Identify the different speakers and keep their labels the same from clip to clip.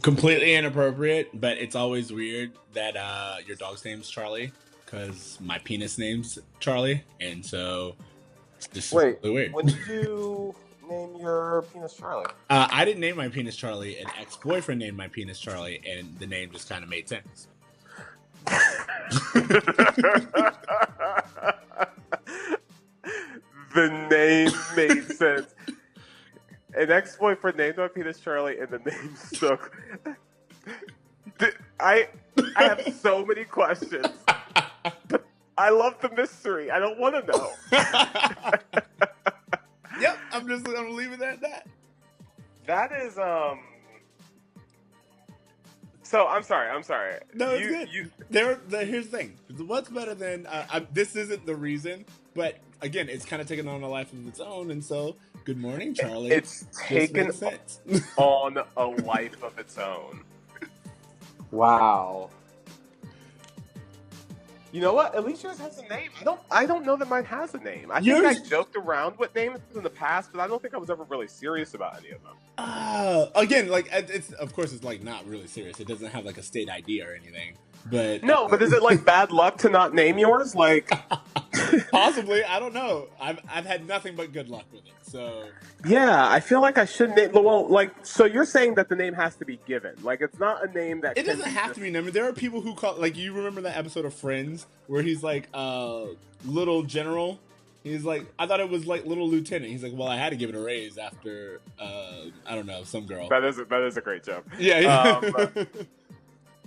Speaker 1: Completely inappropriate, but it's always weird that your dog's name's Charlie because my penis name's Charlie, and so it's just
Speaker 2: Wait,
Speaker 1: really weird.
Speaker 2: when did you name your penis Charlie?
Speaker 1: I didn't name my penis Charlie. An ex-boyfriend named my penis Charlie, and the name just kind of made sense.
Speaker 2: The name made sense. An ex-boyfriend named my penis Charlie, and the name stuck. I have so many questions, but I love the mystery. I don't want to know.
Speaker 1: Yep, I'm gonna leave it at that.
Speaker 2: That is So I'm sorry.
Speaker 1: No, it's good. Here's the thing. What's better than this isn't the reason, but again, it's kind of taken on a life of its own, and so good morning, Charlie.
Speaker 2: It's taken on a life of its own. Wow. You know what? At least yours has a name. I don't know that mine has a name. I think I joked around with names in the past, but I don't think I was ever really serious about any of them.
Speaker 1: Again, like it's of course it's like not really serious. It doesn't have like a state ID or anything. But
Speaker 2: no, but is it like bad luck to not name yours? Like
Speaker 1: possibly, I don't know. I've had nothing but good luck with it. So
Speaker 2: yeah, I feel like I should name. Well, like so you're saying that the name has to be given. Like it's not a name that
Speaker 1: it doesn't have to be named. There are people who call like you remember that episode of Friends where he's like little general. He's like, I thought it was like little lieutenant. He's like, well, I had to give it a raise after I don't know, some girl.
Speaker 2: That is a great joke.
Speaker 1: Yeah.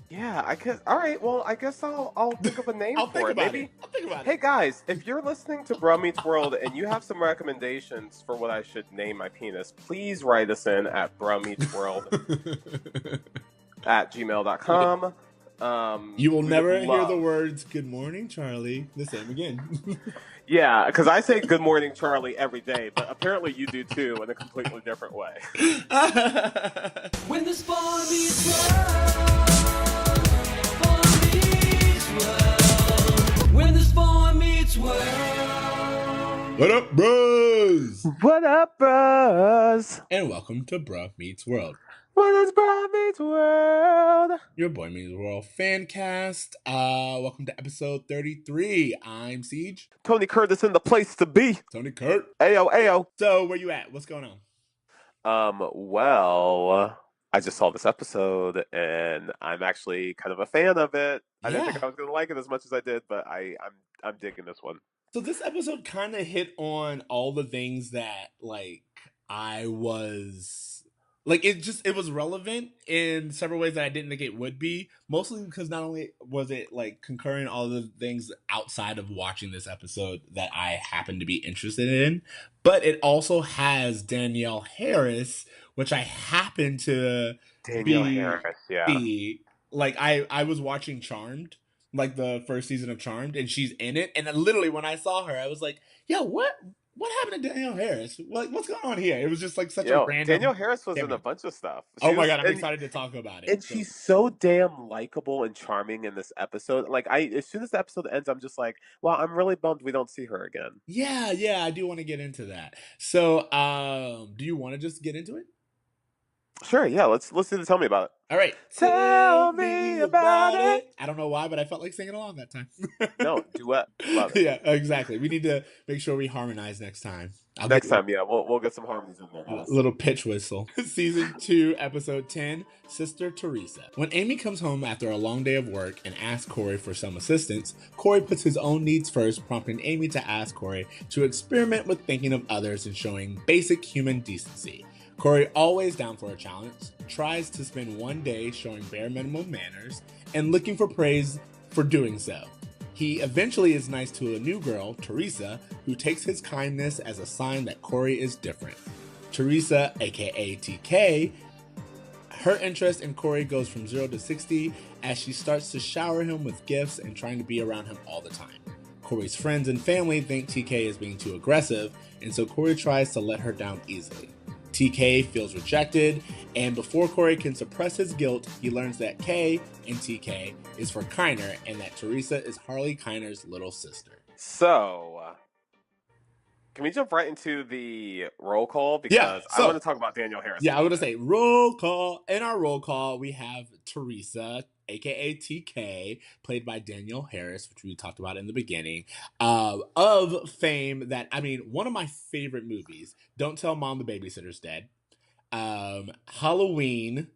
Speaker 2: Yeah, I guess. All right, well, I guess I'll think of a name for it. Maybe.
Speaker 1: I'll think about it.
Speaker 2: Hey guys, if you're listening to Bro Meets World and you have some recommendations for what I should name my penis, please write us in at bromeetsworld@gmail.com.
Speaker 1: You will never hear the words "Good morning, Charlie" the same again.
Speaker 2: Yeah, because I say "Good morning, Charlie" every day, but apparently you do too in a completely different way.
Speaker 3: When the spawn meets world. When the spawn meets world.
Speaker 1: What up, bros?
Speaker 2: What up, bros?
Speaker 1: And welcome to Bro Meets World.
Speaker 2: What is Bro Meets World?
Speaker 1: Your Boy Meets World fan cast. Welcome to episode 33. I'm Ceej.
Speaker 2: Tony Curtis in the place to be.
Speaker 1: Tony Kurt.
Speaker 2: Ayo.
Speaker 1: So, where you at? What's going on?
Speaker 2: Well, I just saw this episode, and I'm actually kind of a fan of it. I didn't think I was going to like it as much as I did, but I'm digging this one.
Speaker 1: So this episode kind of hit on all the things that, like, I was... Like, it was relevant in several ways that I didn't think it would be. Mostly because not only was it, like, concurring all the things outside of watching this episode that I happened to be interested in, but it also has Danielle Harris, which I happen to be. Like, I was watching Charmed, like, the first season of Charmed, and she's in it. And then literally, when I saw her, I was like, yo, what happened to Danielle Harris? Like, what's going on here? It was just like such a random...
Speaker 2: Danielle Harris was in a bunch of stuff.
Speaker 1: My God, I'm excited to talk about it.
Speaker 2: And she's so damn likable and charming in this episode. Like, as soon as the episode ends, I'm just like, well, I'm really bummed we don't see her again.
Speaker 1: Yeah, I do want to get into that. So, do you want to just get into it?
Speaker 2: Sure, yeah, let's do the Tell Me About It.
Speaker 1: All right.
Speaker 2: Tell me about it.
Speaker 1: I don't know why, but I felt like singing along that time.
Speaker 2: No, duet. Love it.
Speaker 1: Yeah, exactly. We need to make sure we harmonize next time.
Speaker 2: Next time, yeah, we'll get some harmonies in there.
Speaker 1: A little pitch whistle. Season 2, episode 10, Sister Teresa. When Amy comes home after a long day of work and asks Corey for some assistance, Corey puts his own needs first, prompting Amy to ask Corey to experiment with thinking of others and showing basic human decency. Corey, always down for a challenge, tries to spend one day showing bare minimum manners and looking for praise for doing so. He eventually is nice to a new girl, Teresa, who takes his kindness as a sign that Corey is different. Teresa, aka TK, her interest in Corey goes from 0 to 60 as she starts to shower him with gifts and trying to be around him all the time. Corey's friends and family think TK is being too aggressive, and so Corey tries to let her down easily. TK feels rejected, and before Corey can suppress his guilt, he learns that K in TK is for Kiner and that Teresa is Harley Kiner's little sister.
Speaker 2: So, Can we jump right into the roll call
Speaker 1: Yeah.
Speaker 2: because I want
Speaker 1: So
Speaker 2: to talk about Danielle Harris a
Speaker 1: yeah, I
Speaker 2: little
Speaker 1: want to
Speaker 2: bit.
Speaker 1: say roll call. In our roll call, we have Teresa, aka TK, played by Danielle Harris, which we talked about in the beginning, of fame. That I mean, one of my favorite movies. Don't Tell Mom the Babysitter's Dead. Halloween.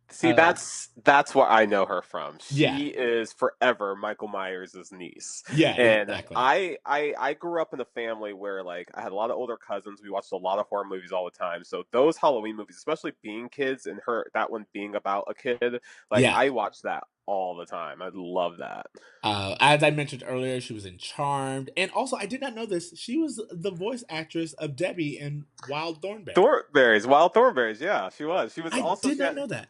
Speaker 2: See, that's what I know her from.
Speaker 1: Yeah,
Speaker 2: She is forever Michael Myers' niece,
Speaker 1: yeah,
Speaker 2: and
Speaker 1: exactly.
Speaker 2: I grew up in a family where like I had a lot of older cousins. We watched a lot of horror movies all the time. So those Halloween movies, especially being kids, and her that one being about a kid, like
Speaker 1: Yeah.
Speaker 2: I watched that all the time. I love that.
Speaker 1: As I mentioned earlier, she was in Charmed, and also I did not know this. She was the voice actress of Debbie in Wild Thornberry.
Speaker 2: Thornberries, Wild Thornberries. Yeah, she was. She was
Speaker 1: I
Speaker 2: also
Speaker 1: did not know that.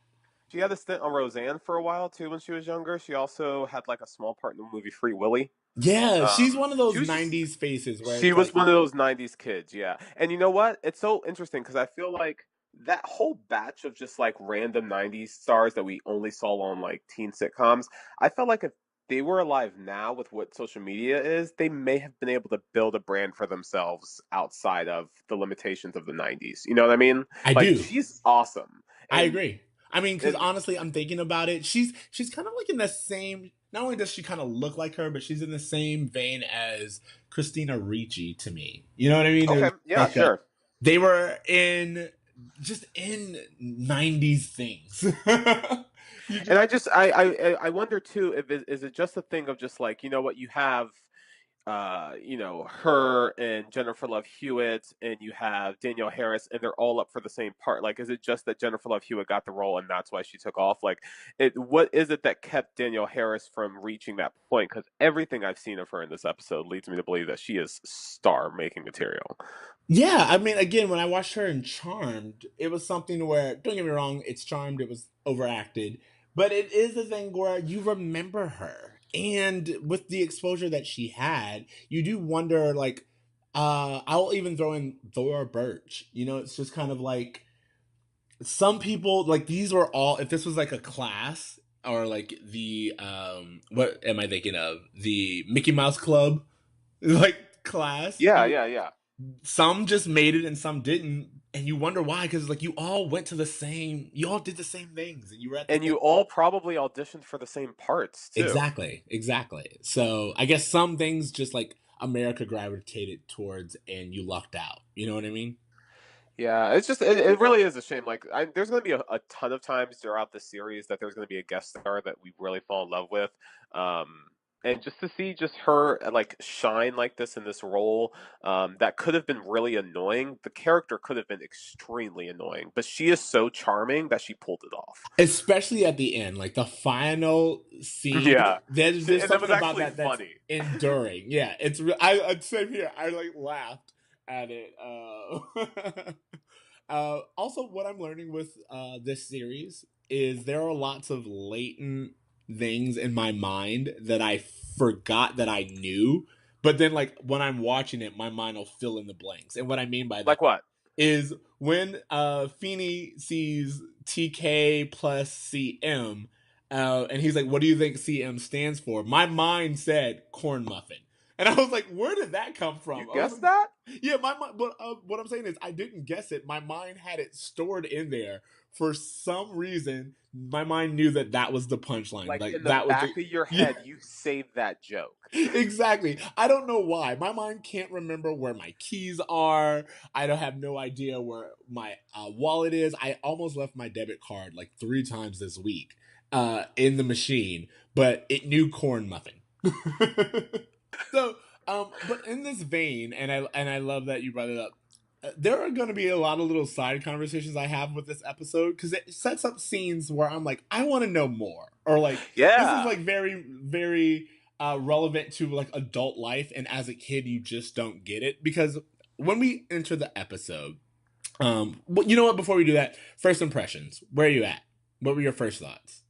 Speaker 2: she had a stint on Roseanne for a while too when she was younger. She also had like a small part in the movie Free Willy.
Speaker 1: Yeah, she's one of
Speaker 2: She
Speaker 1: those
Speaker 2: was just
Speaker 1: '90s faces where
Speaker 2: she
Speaker 1: it's
Speaker 2: was
Speaker 1: like,
Speaker 2: one of those '90s kids, yeah. And you know what? It's so interesting because I feel like that whole batch of just like random '90s stars that we only saw on like teen sitcoms. I felt like if they were alive now with what social media is, they may have been able to build a brand for themselves outside of the limitations of the '90s. You know what I mean?
Speaker 1: I
Speaker 2: Like
Speaker 1: do.
Speaker 2: she's awesome,
Speaker 1: I
Speaker 2: and
Speaker 1: agree. I mean, because
Speaker 2: it,
Speaker 1: honestly, I'm thinking about it. She's kind of like in the same. Not only does she kind of look like her, but she's in the same vein as Christina Ricci to me. You know what I mean?
Speaker 2: okay, yeah,
Speaker 1: Like
Speaker 2: sure.
Speaker 1: they were in just in '90s things. You
Speaker 2: And
Speaker 1: just
Speaker 2: I wonder too if is it just a thing of just like you know what you have you know her and Jennifer Love Hewitt and you have Danielle Harris and they're all up for the same part, like is it just that Jennifer Love Hewitt got the role and that's why she took off, like it what is it that kept Danielle Harris from reaching that point, because everything I've seen of her in this episode leads me to believe that she is star making material.
Speaker 1: Yeah, I mean, again, when I watched her in Charmed, it was something where, don't get me wrong, it's Charmed, it was overacted, but it is a thing where you remember her. And with the exposure that she had, you do wonder, like, I'll even throw in Thora Birch. You know, it's just kind of like some people, like, these were all, if this was like a class or like what am I thinking of? The Mickey Mouse Club, like, class.
Speaker 2: Yeah, yeah, yeah.
Speaker 1: Some just made it and some didn't, and you wonder why, because like you all went to the same, you all did the same things, and you were at the
Speaker 2: And
Speaker 1: same.
Speaker 2: you all probably auditioned for the same parts too.
Speaker 1: Exactly. So I guess some things just like America gravitated towards, and you lucked out. You know what I mean?
Speaker 2: Yeah, it's just it really is a shame. Like, there's going to be a ton of times throughout the series that there's going to be a guest star that we really fall in love with, um, and just to see just her like shine like this in this role, that could have been really annoying. The character could have been extremely annoying, but she is so charming that she pulled it off.
Speaker 1: Especially at the end, like the final scene.
Speaker 2: Yeah,
Speaker 1: There's
Speaker 2: and it was
Speaker 1: something about
Speaker 2: actually
Speaker 1: that that's
Speaker 2: funny.
Speaker 1: enduring. Yeah, I'd same here. I like laughed at it. Also, what I'm learning with this series is there are lots of latent things in my mind that I forgot that I knew, but then like when I'm watching it, my mind will fill in the blanks. And what I mean by that
Speaker 2: Like what?
Speaker 1: is when Feeney sees TK plus CM, and he's like, "What do you think CM stands for?" My mind said corn muffin, and I was like, "Where did that come
Speaker 2: You
Speaker 1: from?" I was
Speaker 2: guessed
Speaker 1: like,
Speaker 2: that?
Speaker 1: "Yeah, my mind." But what I'm saying is, I didn't guess it. My mind had it stored in there for some reason. My mind knew that that was the punchline.
Speaker 2: Like
Speaker 1: Like
Speaker 2: in the
Speaker 1: that was
Speaker 2: back
Speaker 1: the
Speaker 2: of your
Speaker 1: yeah.
Speaker 2: head, you saved that joke.
Speaker 1: Exactly. I don't know why. My mind can't remember where my keys are. I don't have no idea where my wallet is. I almost left my debit card like 3 times this week in the machine, but it knew corn muffin. So, but in this vein, and I love that you brought it up. There are going to be a lot of little side conversations I have with this episode because it sets up scenes where I'm like, I want to know more, or like this is
Speaker 2: Yeah.
Speaker 1: like very, very relevant to like adult life, and as a kid, you just don't get it because when we enter the episode, but you know what? Before we do that, first impressions. Where are you at? What were your first thoughts?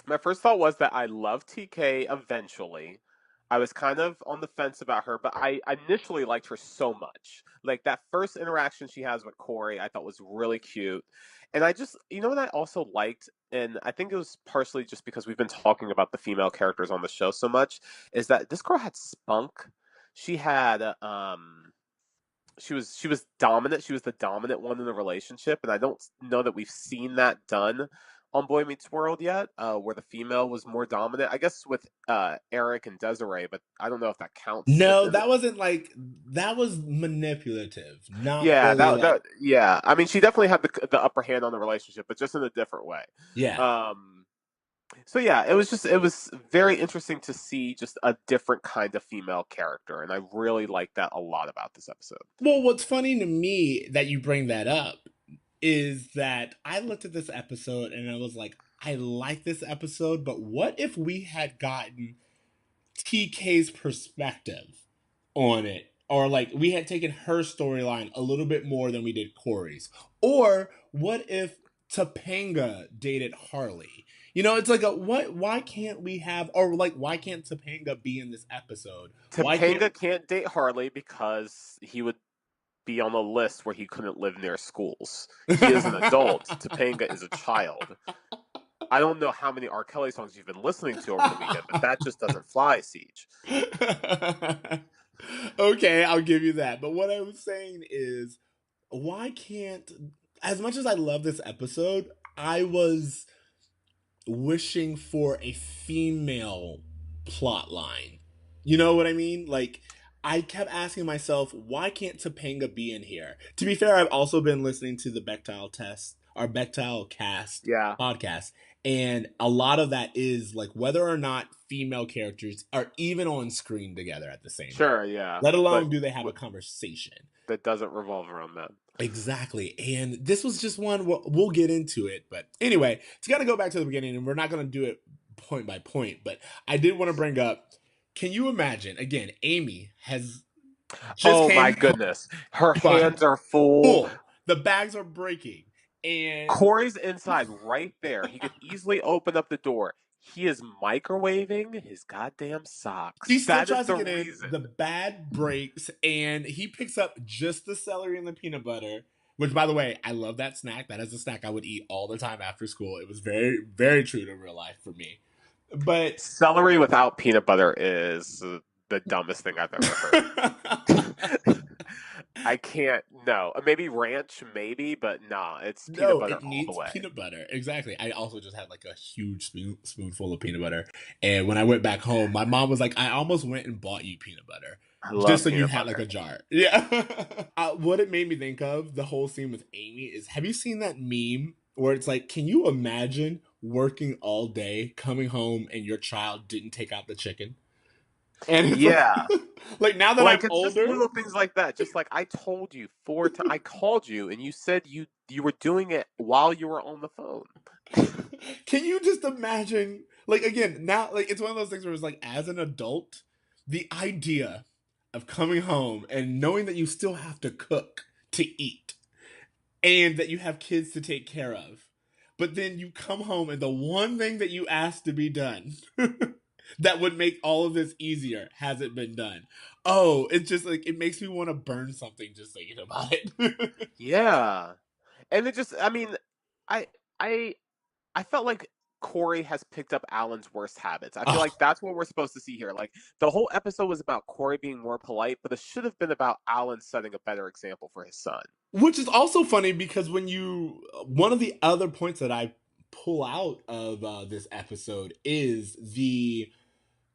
Speaker 2: My first thought was that I love TK eventually. I was kind of on the fence about her, but I initially liked her so much. Like that first interaction she has with Corey, I thought was really cute. And I just, you know what I also liked, and I think it was partially just because we've been talking about the female characters on the show so much, is that this girl had spunk. She had was dominant. She was the dominant one in the relationship, and I don't know that we've seen that done on Boy Meets World yet, where the female was more dominant. I guess with Eric and Desiree, but I don't know if that counts.
Speaker 1: No, that wasn't like that was manipulative, not
Speaker 2: Yeah,
Speaker 1: really like
Speaker 2: yeah. I mean, she definitely had the upper hand on the relationship, but just in a different way.
Speaker 1: yeah.
Speaker 2: So yeah, it was very interesting to see just a different kind of female character, and I really like that a lot about this episode.
Speaker 1: Well, what's funny to me that you bring that up is that I looked at this episode and I was like, I like this episode, but what if we had gotten TK's perspective on it? Or like we had taken her storyline a little bit more than we did Corey's. Or what if Topanga dated Harley? You know, it's like why can't we have, or like why can't Topanga be in this episode?
Speaker 2: Topanga can't date Harley because he would be on a list where he couldn't live near schools. He is an adult. Topanga is a child. I don't know how many R. Kelly songs you've been listening to over the weekend, but that just doesn't fly, Ceej.
Speaker 1: Okay, I'll give you that. But what I was saying is, why can't, as much as I love this episode, I was wishing for a female plot line. You know what I mean? Like, I kept asking myself, why can't Topanga be in here? To be fair, I've also been listening to the Bechdel test, or Bechdel cast podcast. And a lot of that is like whether or not female characters are even on screen together at the same time.
Speaker 2: Sure, yeah.
Speaker 1: Let alone do they have a conversation.
Speaker 2: That doesn't revolve around men.
Speaker 1: Exactly. And this was just one, we'll get into it. But anyway, it's got to go back to the beginning, and we're not going to do it point by point. But I did want to bring up, can you imagine, again, Amy has just
Speaker 2: my goodness. Her hands are full.
Speaker 1: The bags are breaking. And
Speaker 2: Corey's inside right there. He could easily open up the door. He is microwaving his goddamn socks.
Speaker 1: He still tries to get in. The bag breaks, and he picks up just the celery and the peanut butter. Which, by the way, I love that snack. That is a snack I would eat all the time after school. It was very, very true to real life for me. But
Speaker 2: celery without peanut butter is the dumbest thing I've ever heard. I can't. No, maybe ranch, maybe, but nah, it's peanut butter
Speaker 1: it needs
Speaker 2: all the way.
Speaker 1: Peanut butter, exactly. I also just had like a huge spoonful of peanut butter, and when I went back home, my mom was like, "I almost went and bought you peanut butter just so you had like a jar." Yeah. What it made me think of the whole scene with Amy is, have you seen that meme where it's like, can you imagine working all day, coming home, and your child didn't take out the chicken? And
Speaker 2: yeah,
Speaker 1: like now that I'm older,
Speaker 2: just little things like that. Just like I told you 4 times, I called you and you said you were doing it while you were on the phone.
Speaker 1: Can you just imagine? Like again, now like it's one of those things where it's like, as an adult, the idea of coming home and knowing that you still have to cook to eat, and that you have kids to take care of, but then you come home and the one thing that you asked to be done. That would make all of this easier hasn't been done. Oh, it's just like, it makes me want to burn something just thinking about it.
Speaker 2: Yeah. And it just, I mean, I felt like Corey has picked up Alan's worst habits. I feel like that's what we're supposed to see here. Like, the whole episode was about Corey being more polite, but it should have been about Alan setting a better example for his son.
Speaker 1: Which is also funny because one of the other points that I pull out of this episode is the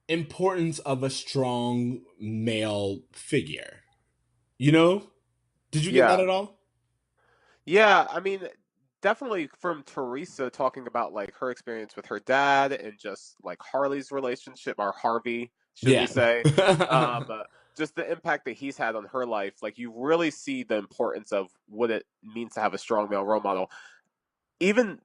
Speaker 1: importance of a strong male figure. You know? Did you get that at all?
Speaker 2: Yeah, I mean, definitely from Teresa talking about like her experience with her dad and just like Harley's relationship, or Harvey, should we say. Just the impact that he's had on her life. Like, you really see the importance of what it means to have a strong male role model. Even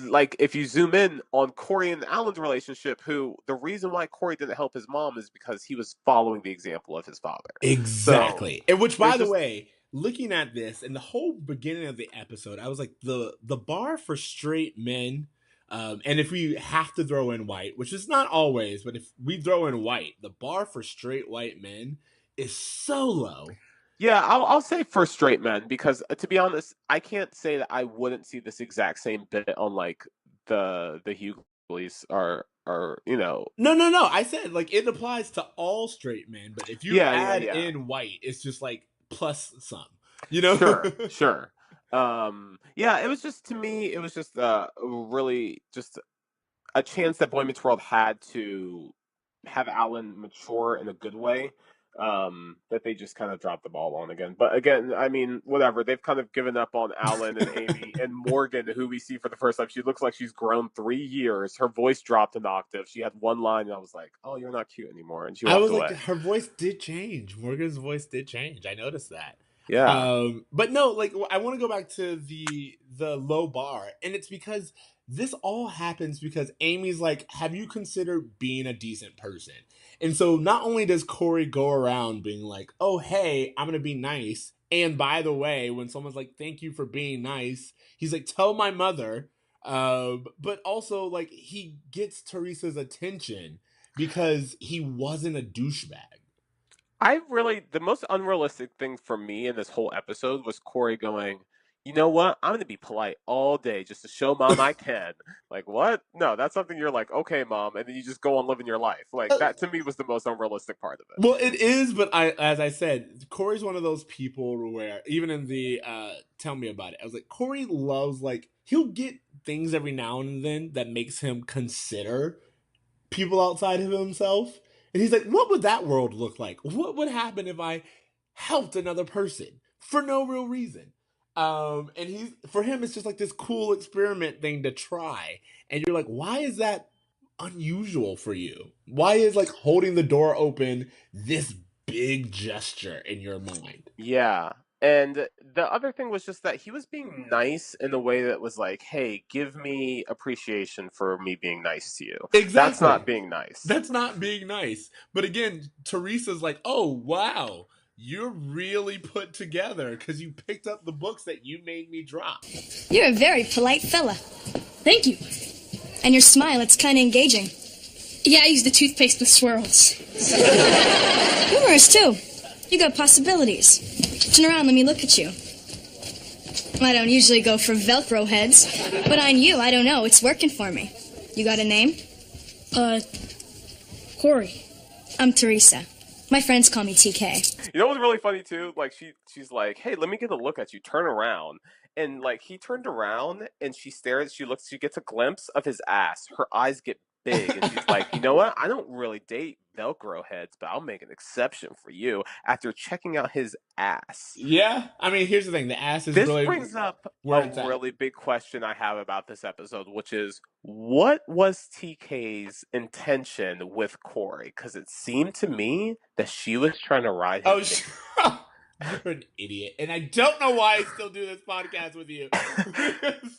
Speaker 2: like if you zoom in on Corey and Alan's relationship, who the reason why Corey didn't help his mom is because he was following the example of his father.
Speaker 1: Exactly. So, and which, by the way, looking at this and the whole beginning of the episode, I was like, the bar for straight men, and if we have to throw in white, which is not always, but if we throw in white, the bar for straight white men is so low.
Speaker 2: Yeah, I'll say for straight men, because to be honest, I can't say that I wouldn't see this exact same bit on like the Hughleys or you know.
Speaker 1: No. I said like it applies to all straight men, but if you add in white, it's just like plus some, you know?
Speaker 2: Sure. Yeah, it was just, to me, it was just really just a chance that Boy Meets World had to have Alan mature in a good way. That they just kind of dropped the ball on again. But again, I mean, whatever. They've kind of given up on Alan and Amy and Morgan, who we see for the first time. She looks like she's grown 3 years. Her voice dropped an octave. She had one line, and I was like, "Oh, you're not cute anymore." And she
Speaker 1: I
Speaker 2: walked
Speaker 1: was
Speaker 2: away.
Speaker 1: like, her voice did change. Morgan's voice did change. I noticed that.
Speaker 2: Yeah.
Speaker 1: But no, like I want to go back to the low bar, and it's because this all happens because Amy's like, "Have you considered being a decent person?" And so not only does Corey go around being like, "Oh, hey, I'm gonna be nice," and by the way, when someone's like, "Thank you for being nice," he's like, "Tell my mother." But also like he gets Teresa's attention because he wasn't a douchebag.
Speaker 2: The most unrealistic thing for me in this whole episode was Corey going, "You know what? I'm going to be polite all day just to show mom I can." Like, what? No, that's something you're like, "Okay, mom," and then you just go on living your life. Like, that to me was the most unrealistic part of it.
Speaker 1: Well, it is, but as I said, Corey's one of those people where even in the tell me about it, I was like, Corey loves like he'll get things every now and then that makes him consider people outside of himself. And he's like, what would that world look like? What would happen if I helped another person for no real reason? And he's for him, it's just like this cool experiment thing to try. And you're like, why is that unusual for you? Why is like holding the door open this big gesture in your mind?
Speaker 2: Yeah. And the other thing was just that he was being nice in a way that was like, "Hey, give me appreciation for me being nice to you." That's
Speaker 1: Exactly.
Speaker 2: not being nice.
Speaker 1: That's not being nice. But again, Teresa's like, oh, wow, you're really put together because you picked up the books that you made me drop.
Speaker 4: You're a very polite fella. Thank you. And your smile, it's kind of engaging. Yeah, I use the toothpaste with swirls. Humorous, too. You got possibilities. Turn around, let me look at you. I don't usually go for Velcro heads, but on you, I don't know. It's working for me. You got a name? Corey. I'm Teresa. My friends call me TK.
Speaker 2: You know what's really funny too? Like she's like, "Hey, let me get a look at you. Turn around." And like he turned around and she stares, she gets a glimpse of his ass. Her eyes get big and she's like, "You know what? I don't really date Velcro heads, but I'll make an exception for you," after checking out his ass.
Speaker 1: Yeah. I mean, here's the thing. The ass is
Speaker 2: This
Speaker 1: really
Speaker 2: brings up
Speaker 1: where
Speaker 2: a
Speaker 1: it's at.
Speaker 2: really big question I have about this episode, which is, what was TK's intention with Corey? Because it seemed to me that she was trying to ride him.
Speaker 1: Oh, you're an idiot. And I don't know why I still do this podcast with you.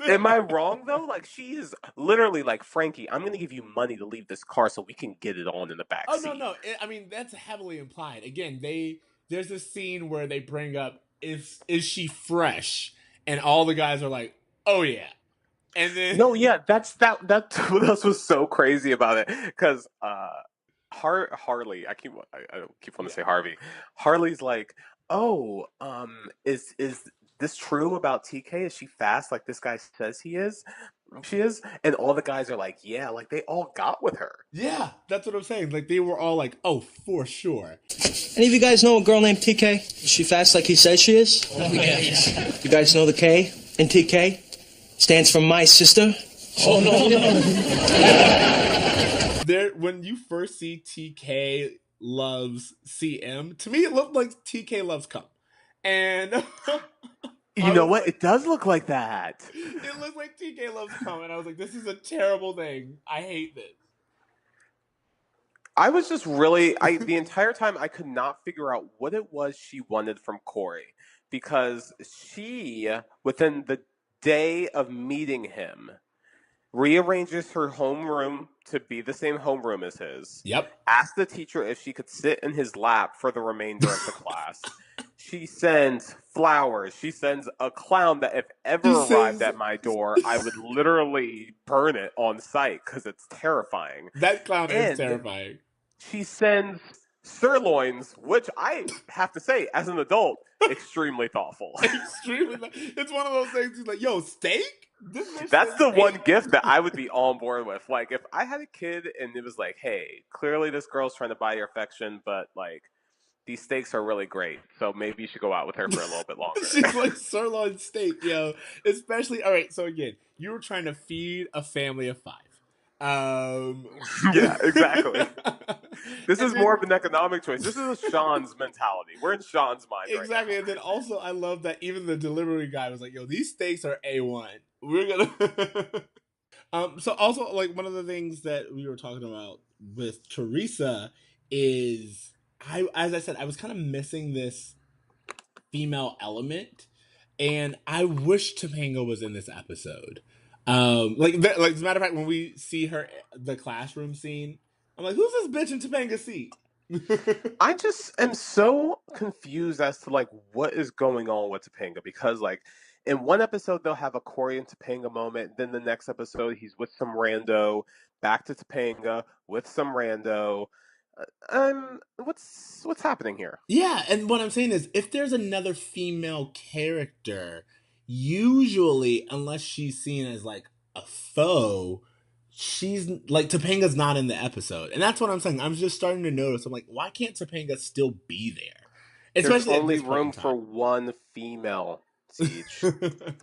Speaker 2: Am I wrong, though? Like, she is literally like, "Frankie, I'm going to give you money to leave this car so we can get it on in the back seat."
Speaker 1: No. I mean, that's heavily implied. Again, there's a scene where they bring up, is she fresh? And all the guys are like, oh, yeah. And then
Speaker 2: No, yeah, that's what else was so crazy about it, because Harley, I don't keep wanting to say Harvey. Harley's like, "Oh, is this true about TK? Is she fast like this guy says she is?" And all the guys are like, "Yeah," like they all got with her.
Speaker 1: Yeah, that's what I'm saying. Like, they were all like, oh, for sure.
Speaker 5: Any of you guys know a girl named TK? Is she fast like he says she is?
Speaker 3: Oh, yes.
Speaker 5: You guys know the K in TK? Stands for my sister.
Speaker 3: Oh, no.
Speaker 1: There, when you first see TK loves CM, to me it looked like TK loves cum. And
Speaker 2: You know what? It does look like that.
Speaker 1: It looks like TK loves cum, and I was like, this is a terrible thing. I hate this.
Speaker 2: I was just the entire time I could not figure out what it was she wanted from Corey, because she, within the day of meeting him, rearranges her homeroom to be the same homeroom as his.
Speaker 1: Yep.
Speaker 2: Asked the teacher if she could sit in his lap for the remainder of the class. She sends flowers. She sends a clown that if ever arrived at my door, I would literally burn it on sight because it's terrifying.
Speaker 1: That clown is terrifying.
Speaker 2: She sends sirloins, which I have to say, as an adult, extremely thoughtful.
Speaker 1: Extremely. It's one of those things. He's like, "Yo, steak."
Speaker 2: That's the one gift that I would be on board with. Like, if I had a kid and it was like, "Hey, clearly this girl's trying to buy your affection, but like, these steaks are really great, so maybe you should go out with her for a little bit longer.
Speaker 1: She's like sirloin steak, yo. Especially, all right. So again, you were trying to feed a family of 5.
Speaker 2: Yeah, exactly. This is
Speaker 1: then,
Speaker 2: more of an economic choice. This is Sean's mentality. We're in Sean's mind
Speaker 1: exactly.
Speaker 2: right
Speaker 1: And then also, I love that even the delivery guy was like, "Yo, these steaks are A1. We're gonna." So also, like, one of the things that we were talking about with Teresa is, as I said, I was kind of missing this female element, and I wish Topanga was in this episode. Like as a matter of fact, when we see her the classroom scene, I'm like, who's this bitch in Topanga's seat?
Speaker 2: I just am so confused as to like what is going on with Topanga, because like in one episode they'll have a Corey and Topanga moment, then the next episode he's with some rando, back to Topanga with some rando. What's happening here?
Speaker 1: Yeah, and what I'm saying is, if there's another female character, usually, unless she's seen as like a foe, she's like, Topanga's not in the episode, and that's what I'm saying. I'm just starting to notice. I'm like, why can't Topanga still be there?
Speaker 2: There's
Speaker 1: Especially
Speaker 2: only
Speaker 1: at this point in
Speaker 2: room for
Speaker 1: time.
Speaker 2: one female, Ceej.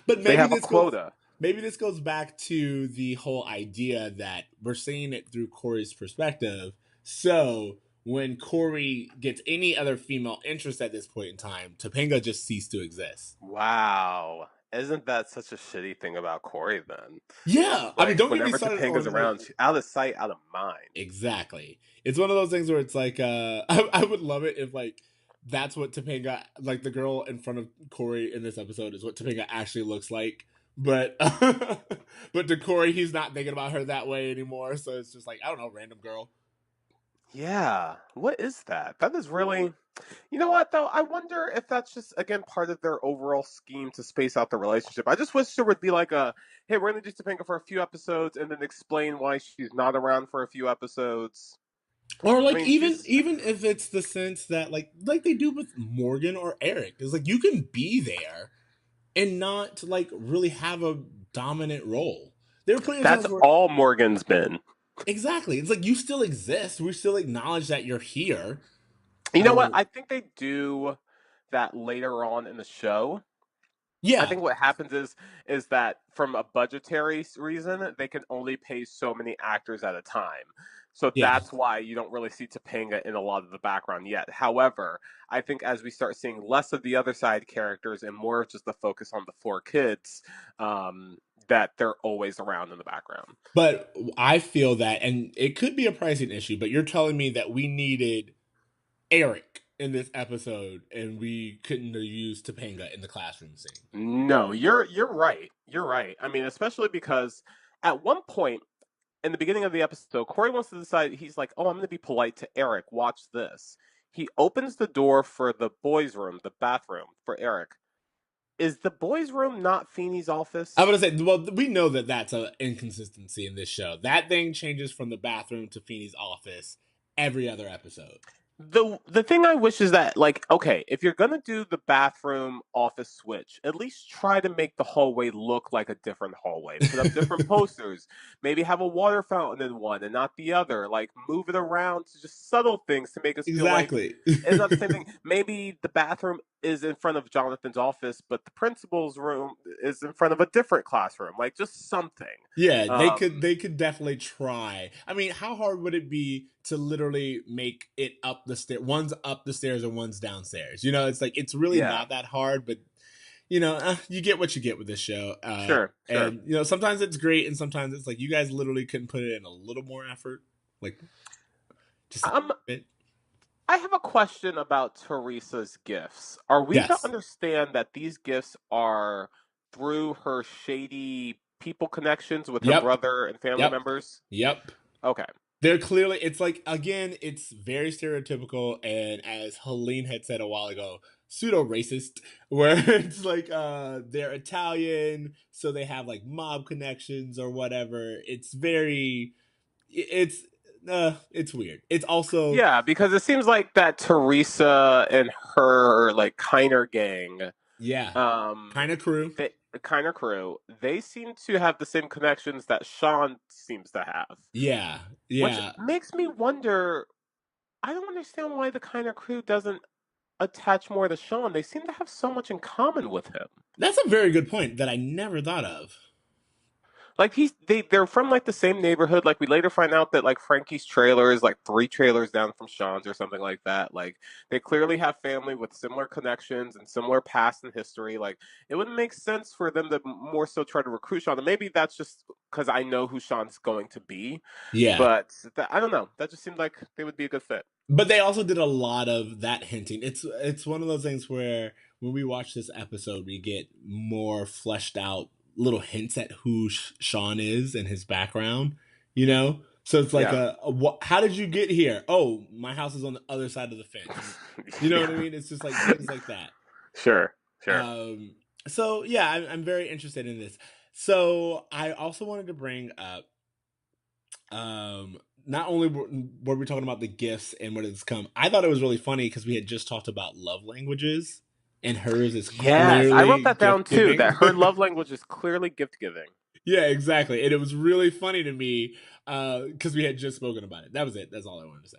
Speaker 1: But
Speaker 2: They
Speaker 1: maybe
Speaker 2: have a
Speaker 1: this
Speaker 2: quota.
Speaker 1: maybe this goes back to the whole idea that we're seeing it through Corey's perspective. So when Corey gets any other female interest at this point in time, Topanga just ceased to exist.
Speaker 2: Wow. Isn't that such a shitty thing about Corey then?
Speaker 1: Yeah, I mean,
Speaker 2: Like,
Speaker 1: don't get me
Speaker 2: whenever
Speaker 1: started
Speaker 2: Topanga's
Speaker 1: on
Speaker 2: around,
Speaker 1: like,
Speaker 2: out of sight, out of mind.
Speaker 1: exactly. It's one of those things where it's like, I would love it if like that's what Topanga, like the girl in front of Corey in this episode, is what Topanga actually looks like. But but to Corey, he's not thinking about her that way anymore. So it's just like, I don't know, random girl.
Speaker 2: Yeah. What is that? That is really. You know what, though? I wonder if that's just, again, part of their overall scheme to space out the relationship. I just wish there would be like a, hey, we're going to do Topanga for a few episodes and then explain why she's not around for a few episodes.
Speaker 1: Or like,
Speaker 2: I mean,
Speaker 1: even if it's the sense that like they do with Morgan or Eric, is like you can be there and not like really have a dominant role. There are plenty of
Speaker 2: That's
Speaker 1: times where
Speaker 2: all Morgan's been.
Speaker 1: exactly, it's like you still exist. We still acknowledge that you're here.
Speaker 2: You know what? I think they do that later on in the show.
Speaker 1: Yeah,
Speaker 2: I think what happens is that from a budgetary reason, they can only pay so many actors at a time. So
Speaker 1: yeah.
Speaker 2: that's why you don't really see Topanga in a lot of the background yet. However, I think as we start seeing less of the other side characters and more of just the focus on the 4 kids, that they're always around in the background.
Speaker 1: But I feel that, and it could be a pricing issue, but you're telling me that we needed Eric in this episode and we couldn't use Topanga in the classroom scene.
Speaker 2: No, you're right. You're right. I mean, especially because at one point in the beginning of the episode, Corey wants to decide, he's like, oh, I'm going to be polite to Eric. Watch this. He opens the door for the boys' room, the bathroom for Eric. Is the boys' room not Feeney's office?
Speaker 1: I would say, well, we know that that's an inconsistency in this show. That thing changes from the bathroom to Feeney's office every other episode.
Speaker 2: The thing I wish is that, like, okay, if you're gonna do the bathroom office switch, at least try to make the hallway look like a different hallway. Put up different posters. Maybe have a water fountain in one and not the other. Like, move it around to just subtle things to make us feel like it's not the same thing. Maybe the bathroom is in front of Jonathan's office, but the principal's room is in front of a different classroom. Like, just something.
Speaker 1: Yeah, they could definitely try. I mean, how hard would it be to literally make it up the stairs? One's up the stairs and one's downstairs. You know, it's like, it's really not that hard, but you know, you get what you get with this show.
Speaker 2: Sure.
Speaker 1: And you know, sometimes it's great, and sometimes it's like you guys literally couldn't put it in a little more effort, like just a bit.
Speaker 2: I have a question about Teresa's gifts. Are we to understand that these gifts are through her shady people connections with her brother and family members?
Speaker 1: Yep.
Speaker 2: Okay.
Speaker 1: They're clearly, it's like, again, it's very stereotypical, and as Helene had said a while ago, pseudo-racist, where it's like they're Italian, so they have like mob connections or whatever. It's very, it's weird. It's also,
Speaker 2: yeah, because it seems like that Teresa and her like Kiner gang, Kiner crew, they seem to have the same connections that Sean seems to have.
Speaker 1: Yeah.
Speaker 2: Which makes me wonder, I don't understand why the Kind of Crew doesn't attach more to Sean. They seem to have so much in common with him.
Speaker 1: That's a very good point that I never thought of.
Speaker 2: Like they're from like the same neighborhood. Like we later find out that like Frankie's trailer is like 3 trailers down from Sean's or something like that. Like they clearly have family with similar connections and similar past and history. Like it wouldn't make sense for them to more so try to recruit Sean. And maybe that's just because I know who Sean's going to be.
Speaker 1: Yeah.
Speaker 2: But I don't know. That just seemed like they would be a good fit.
Speaker 1: But they also did a lot of that hinting. It's one of those things where when we watch this episode, we get more fleshed out little hints at who Sean is and his background, you know? So it's like how did you get here? Oh, my house is on the other side of the fence. You know what I mean? It's just like things like that.
Speaker 2: Sure.
Speaker 1: So yeah, I'm very interested in this. So I also wanted to bring up, not only were we talking about the gifts and what it's come, I thought it was really funny because we had just talked about love languages. And hers is clearly
Speaker 2: I wrote that down
Speaker 1: gift-giving.
Speaker 2: too. That her love language is clearly gift giving.
Speaker 1: Yeah, exactly. And it was really funny to me because we had just spoken about it. That was it. That's all I wanted to say.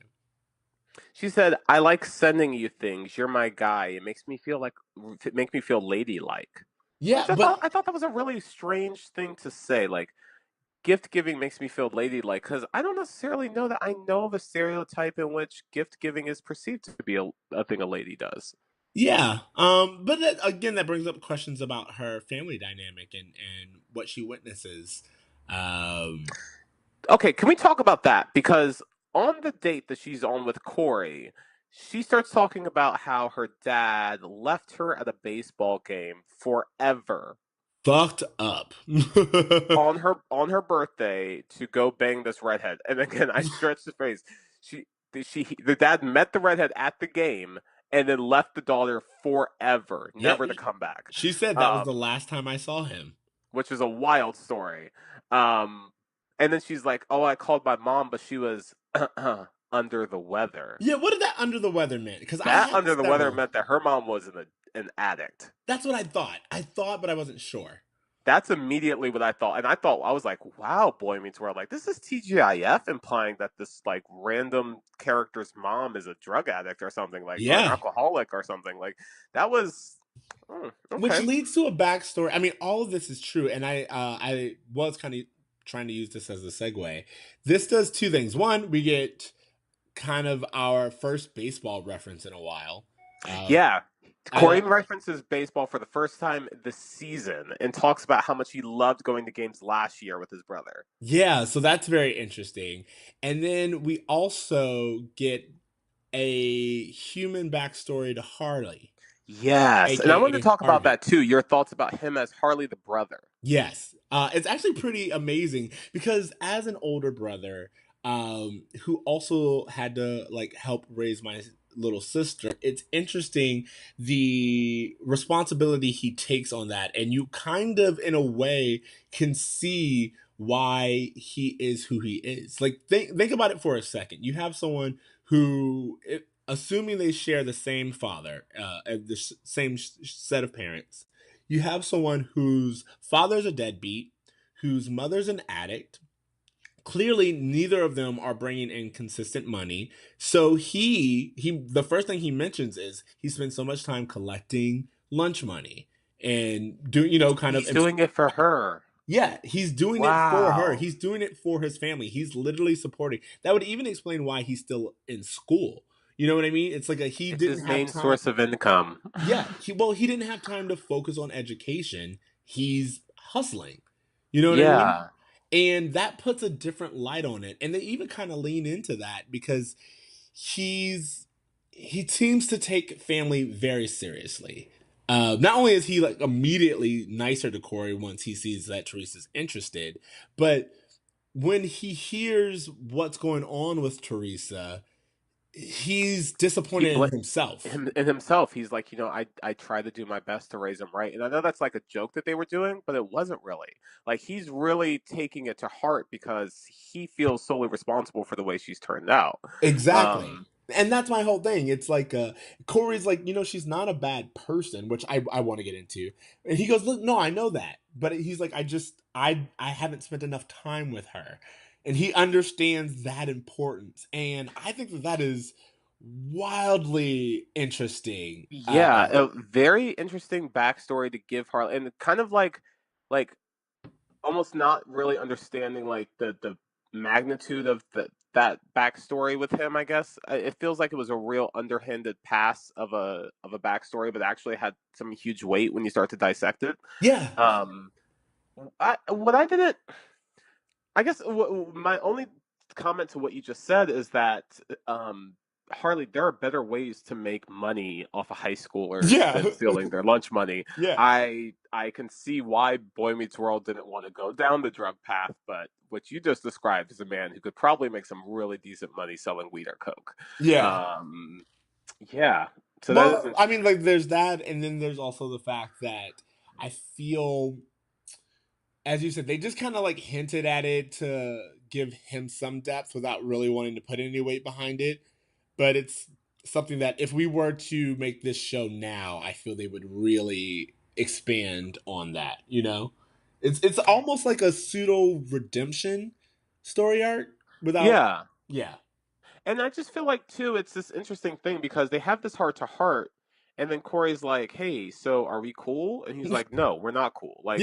Speaker 2: She said, "I like sending you things. You're my guy. It makes me feel ladylike."
Speaker 1: Yeah,
Speaker 2: I thought that was a really strange thing to say. Like, gift giving makes me feel ladylike because I don't necessarily know that I know of a stereotype in which gift giving is perceived to be a thing a lady does.
Speaker 1: Yeah. But again, that brings up questions about her family dynamic and what she witnesses.
Speaker 2: Okay, can we talk about that? Because on the date that she's on with Corey, she starts talking about how her dad left her at a baseball game forever.
Speaker 1: Fucked up.
Speaker 2: on her birthday to go bang this redhead. And again, I stretched the phrase. The dad met the redhead at the game and then left the daughter forever, never to come back.
Speaker 1: She said that was the last time I saw him.
Speaker 2: Which is a wild story. And then she's like, "Oh, I called my mom, but she was under the weather."
Speaker 1: Yeah, what did that under the weather mean? Because
Speaker 2: that under the weather meant that her mom was an addict.
Speaker 1: That's what I thought. But I wasn't sure.
Speaker 2: That's immediately what I thought. And I was like, wow, Boy Meets World. Like, this is TGIF implying that this, like, random character's mom is a drug addict or something. Like, or an alcoholic or something. Like, that was... okay.
Speaker 1: Which leads to a backstory. I mean, all of this is true. And I was kind of trying to use this as a segue. This does two things. One, we get kind of our first baseball reference in a while.
Speaker 2: Corey references baseball for the first time this season and talks about how much he loved going to games last year with his brother.
Speaker 1: Yeah, so that's very interesting. And then we also get a human backstory to Harley.
Speaker 2: Yes, and I wanted to talk about that too. Your thoughts about him as Harley the brother.
Speaker 1: Yes, it's actually pretty amazing because as an older brother who also had to like help raise my little sister, it's interesting the responsibility he takes on that, and you kind of in a way can see why he is who he is. Like think about it for a second. You have someone who, assuming they share the same father, the same set of parents, you have someone whose father's a deadbeat, whose mother's an addict. Clearly, neither of them are bringing in consistent money. So the first thing he mentions is he spends so much time collecting lunch money and doing Yeah, he's doing it for her. He's doing it for his family. He's literally supporting. That would even explain why he's still in school. You know what I mean? It's like it's
Speaker 2: his main source of income.
Speaker 1: Yeah, he didn't have time to focus on education. He's hustling. You know what I mean? And that puts a different light on it. And they even kind of lean into that because he seems to take family very seriously. Not only is he like immediately nicer to Corey once he sees that Teresa's interested, but when he hears what's going on with Teresa, he's disappointed in himself.
Speaker 2: He's like, I try to do my best to raise him right. And I know that's like a joke that they were doing, but it wasn't really. Like, he's really taking it to heart because he feels solely responsible for the way she's turned out.
Speaker 1: Exactly. And that's my whole thing. It's like Corey's like, she's not a bad person, which I want to get into. And he goes, look, no, I know that. But he's like, I haven't spent enough time with her. And he understands that importance. And I think that that is wildly interesting.
Speaker 2: Yeah, a very interesting backstory to give Harley, and kind of like almost not really understanding like the magnitude of that backstory with him. I guess it feels like it was a real underhanded pass of a backstory, but actually had some huge weight when you start to dissect it.
Speaker 1: Yeah.
Speaker 2: What I didn't, I guess, my only comment to what you just said is that Harley, there are better ways to make money off of high schoolers than stealing their lunch money.
Speaker 1: Yeah.
Speaker 2: I can see why Boy Meets World didn't want to go down the drug path, but what you just described is a man who could probably make some really decent money selling weed or coke.
Speaker 1: Yeah.
Speaker 2: Yeah. So
Speaker 1: well, I mean, like, there's that, and then there's also the fact that I feel, as you said, they just kind of like hinted at it to give him some depth without really wanting to put any weight behind it. But it's something that if we were to make this show now, I feel they would really expand on that, you know? It's almost like a pseudo redemption story arc without Yeah.
Speaker 2: And I just feel like too it's this interesting thing because they have this heart to heart and then Corey's like, "Hey, so are we cool?" And he's like, "No, we're not cool." Like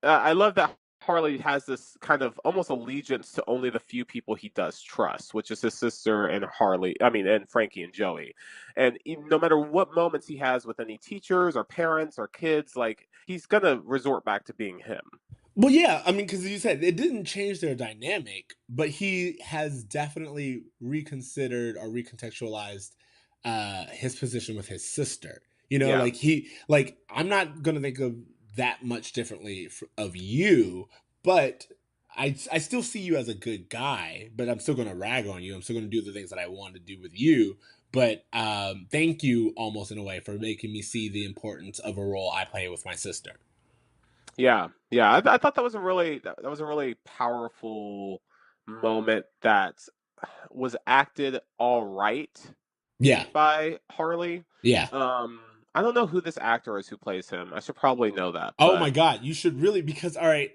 Speaker 2: I love that Harley has this kind of almost allegiance to only the few people he does trust, which is his sister and and Frankie and Joey. And no matter what moments he has with any teachers or parents or kids, like he's going to resort back to being him.
Speaker 1: Well, yeah, I mean, because you said it didn't change their dynamic, but he has definitely reconsidered or recontextualized his position with his sister. You know, like I'm not gonna think of that much differently of you, but I still see you as a good guy, but I'm still gonna rag on you. I'm still gonna do the things that I want to do with you. But thank you, almost in a way, for making me see the importance of a role I play with my sister.
Speaker 2: Yeah. I thought that was a really powerful moment that was acted all right.
Speaker 1: Yeah.
Speaker 2: By Harley.
Speaker 1: Yeah.
Speaker 2: I don't know who this actor is who plays him. I should probably know that.
Speaker 1: Oh my God, you should really, because all right,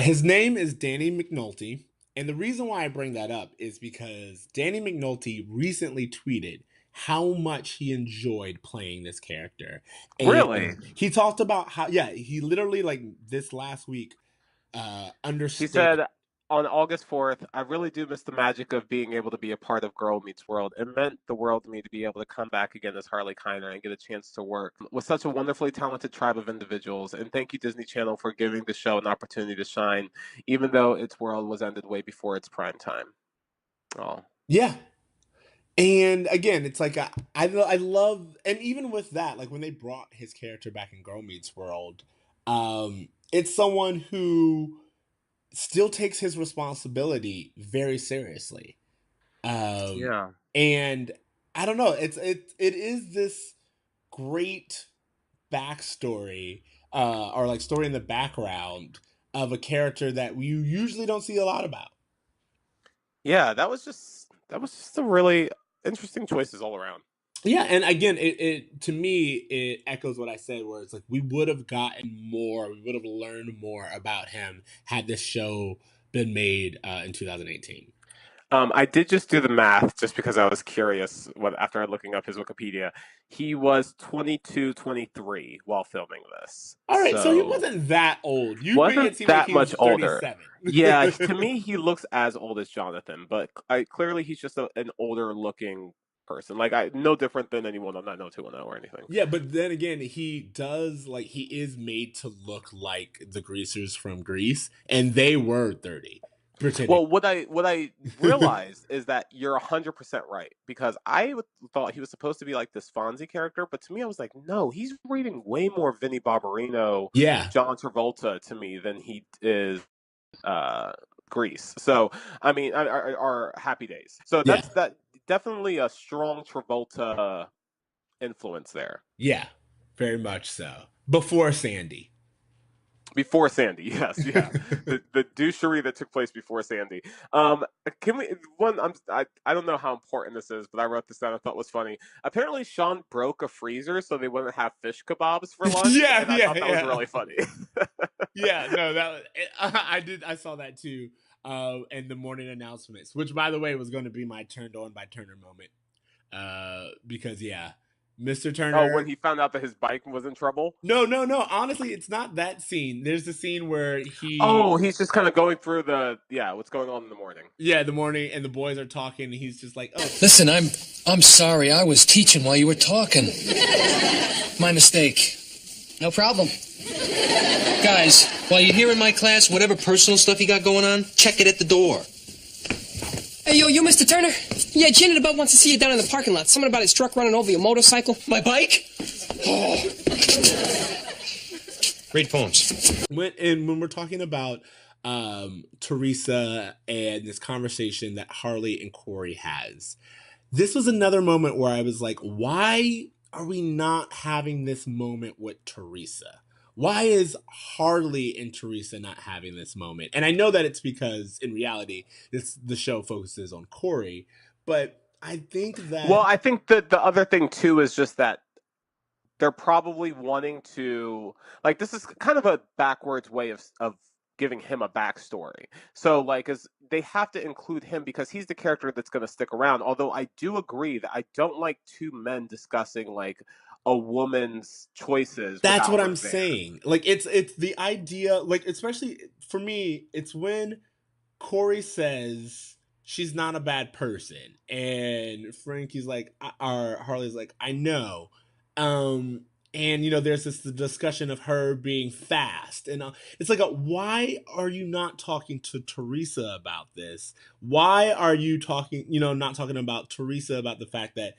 Speaker 1: his name is Danny McNulty, and the reason why I bring that up is because Danny McNulty recently tweeted how much he enjoyed playing this character. And
Speaker 2: really?
Speaker 1: He talked about how, he literally, like, this last week,
Speaker 2: He said, on August 4th, I really do miss the magic of being able to be a part of Girl Meets World. It meant the world to me to be able to come back again as Harley Kiner and get a chance to work with such a wonderfully talented tribe of individuals. And thank you, Disney Channel, for giving the show an opportunity to shine, even though its world was ended way before its prime time. Oh.
Speaker 1: Yeah. And again, it's like I love, and even with that, like when they brought his character back in Girl Meets World, it's someone who still takes his responsibility very seriously. And I don't know, it is this great backstory, or like story in the background of a character that you usually don't see a lot about.
Speaker 2: Yeah, that was just a really interesting choices all around.
Speaker 1: Yeah, and again, it to me it echoes what I said, where it's like we would have gotten more, we would have learned more about him had this show been made in 2018.
Speaker 2: I did just do the math just because I was curious after looking up his Wikipedia. He was 22, 23 while filming this.
Speaker 1: All right, so he wasn't that old.
Speaker 2: You wasn't it seem that like much older. Yeah, to me, he looks as old as Jonathan, but clearly he's just an older looking person. Like no different than anyone on 90210 or anything.
Speaker 1: Yeah, but then again, he is made to look like the greasers from Grease, and they were 30. Pretending.
Speaker 2: Well, what I realized is that you're 100% right, because I thought he was supposed to be like this Fonzie character, but to me I was like, no, he's reading way more Vinnie Barbarino, John Travolta to me than he is Grease. So I mean, our Happy Days. So that's definitely a strong Travolta influence there.
Speaker 1: Yeah, very much so. Before Sandy.
Speaker 2: Before Sandy, yes, yeah, the douchery that took place before Sandy. Can we one? I don't know how important this is, but I wrote this down. I thought was funny. Apparently, Sean broke a freezer so they wouldn't have fish kebabs for lunch,
Speaker 1: Yeah,
Speaker 2: and I
Speaker 1: yeah,
Speaker 2: thought that was
Speaker 1: yeah.
Speaker 2: really funny.
Speaker 1: Yeah, no, I saw that too. And the morning announcements, which by the way was going to be my turned on by Turner moment. Because yeah, Mr. Turner.
Speaker 2: Oh, when he found out that his bike was in trouble.
Speaker 1: No. Honestly, it's not that scene. There's the scene where
Speaker 2: Oh, he's just kind of going through what's going on in the morning.
Speaker 1: Yeah, the morning, and the boys are talking, and he's just like, "Oh,
Speaker 3: Listen, I'm sorry. I was teaching while you were talking. My mistake.
Speaker 5: No problem.
Speaker 3: Guys, while you're here in my class, whatever personal stuff you got going on, check it at the door.
Speaker 5: Hey, you Mr. Turner? Yeah, Janet about wants to see you down in the parking lot. Something about his truck running over your motorcycle.
Speaker 3: My bike? Oh. Great poems.
Speaker 1: When we're talking about Teresa and this conversation that Harley and Corey has, this was another moment where I was like, why are we not having this moment with Teresa? Why is Harley and Teresa not having this moment? And I know that it's because in reality, the show focuses on Corey, but I think that...
Speaker 2: Well, I think that the other thing too is just that they're probably wanting to, like, this is kind of a backwards way of giving him a backstory. So like, they have to include him because he's the character that's going to stick around. Although I do agree that I don't like two men discussing like a woman's choices.
Speaker 1: That's what I'm saying. Like, it's the idea, like, especially for me, it's when Corey says she's not a bad person, and Frankie's like, or Harley's like, I know. And you know, there's this discussion of her being fast, and it's like, why are you not talking to Teresa about this? Why are you talking, not talking about Teresa about the fact that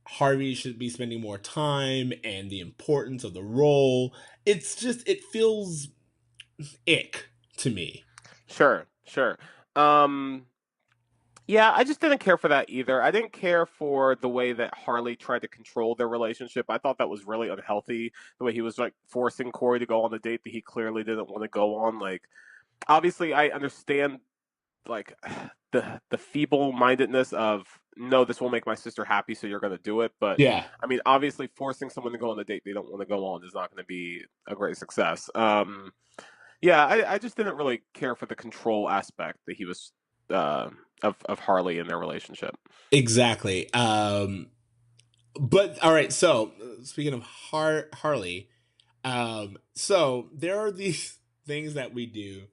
Speaker 1: Harvey should be spending more time and the importance of the role? It's just, it feels ick to me.
Speaker 2: Sure. Yeah, I just didn't care for that either. I didn't care for the way that Harley tried to control their relationship. I thought that was really unhealthy. The way he was like forcing Corey to go on a date that he clearly didn't want to go on. Like, obviously, I understand like the feeble-mindedness of, no, this will make my sister happy, so you're going to do it. But
Speaker 1: yeah,
Speaker 2: I mean, obviously, forcing someone to go on a date they don't want to go on is not going to be a great success. Yeah, I just didn't really care for the control aspect that he was of Harley and their relationship.
Speaker 1: Exactly. But all right. So speaking of Harley, so there are these things that we do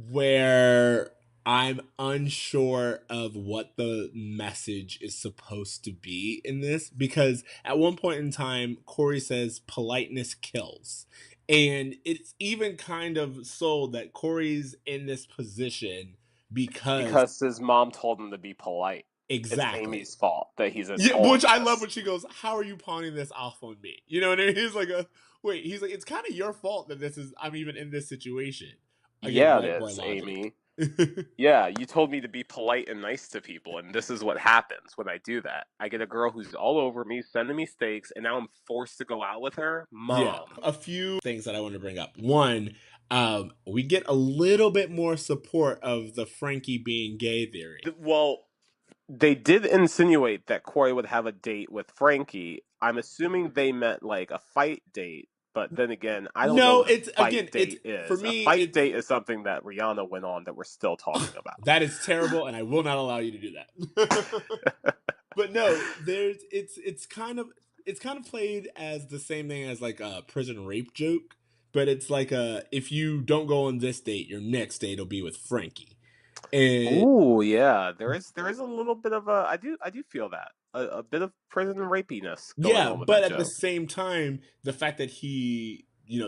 Speaker 1: where I'm unsure of what the message is supposed to be in this, because at one point in time, Corey says politeness kills. And it's even kind of sold that Corey's in this position because
Speaker 2: his mom told him to be polite.
Speaker 1: Exactly.
Speaker 2: It's Amy's fault that he's
Speaker 1: which I love when she goes, how are you pawning this off on me? You know what I mean? He's like, he's like, it's kind of your fault that I'm even in this situation.
Speaker 2: Again, yeah, it is, Amy. Yeah, you told me to be polite and nice to people, and this is what happens when I do that. I get a girl who's all over me, sending me steaks, and now I'm forced to go out with her? Mom.
Speaker 1: Yeah, a few things that I want to bring up. One, we get a little bit more support of the Frankie being gay theory.
Speaker 2: Well, they did insinuate that Corey would have a date with Frankie. I'm assuming they meant like a fight date. But then again, I don't know what a fight date is. For me, a fight date is something that Rihanna went on that we're still talking about.
Speaker 1: That is terrible, and I will not allow you to do that. But no, it's kind of played as the same thing as like a prison rape joke. But it's like if you don't go on this date, your next date will be with Frankie.
Speaker 2: Oh yeah, there is a little bit of I do feel that. A bit of prison rapiness going on with
Speaker 1: but
Speaker 2: that
Speaker 1: at the same time, the fact that he,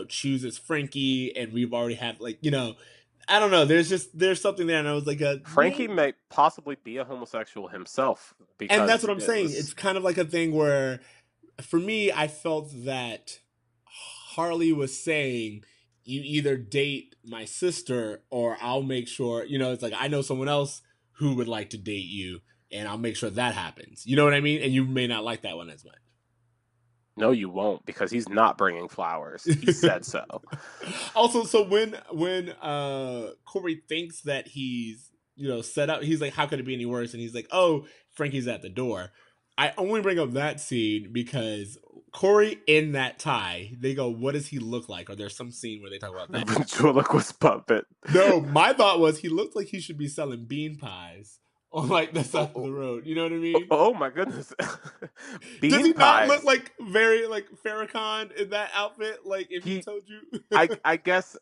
Speaker 1: chooses Frankie, and we've already had like, I don't know, there's something there, and I was like,
Speaker 2: Frankie may possibly be a homosexual himself.
Speaker 1: And that's what I'm saying. It's kind of like a thing where, for me, I felt that Harley was saying, you either date my sister or I'll make sure, it's like, I know someone else who would like to date you, and I'll make sure that happens. You know what I mean? And you may not like that one as much.
Speaker 2: No, you won't, because he's not bringing flowers. He said so.
Speaker 1: Also, so when Corey thinks that he's set up, he's like, "How could it be any worse?" And he's like, "Oh, Frankie's at the door." I only bring up that scene because Corey in that tie, they go, "What does he look like?" Or there's some scene where they talk about that.
Speaker 2: Ventriloquist puppet.
Speaker 1: No, my thought was he looked like he should be selling bean pies on like the side of the road. You know what I mean?
Speaker 2: Oh my goodness.
Speaker 1: Does he not look like very like Farrakhan in that outfit? Like if he told you,
Speaker 2: I guess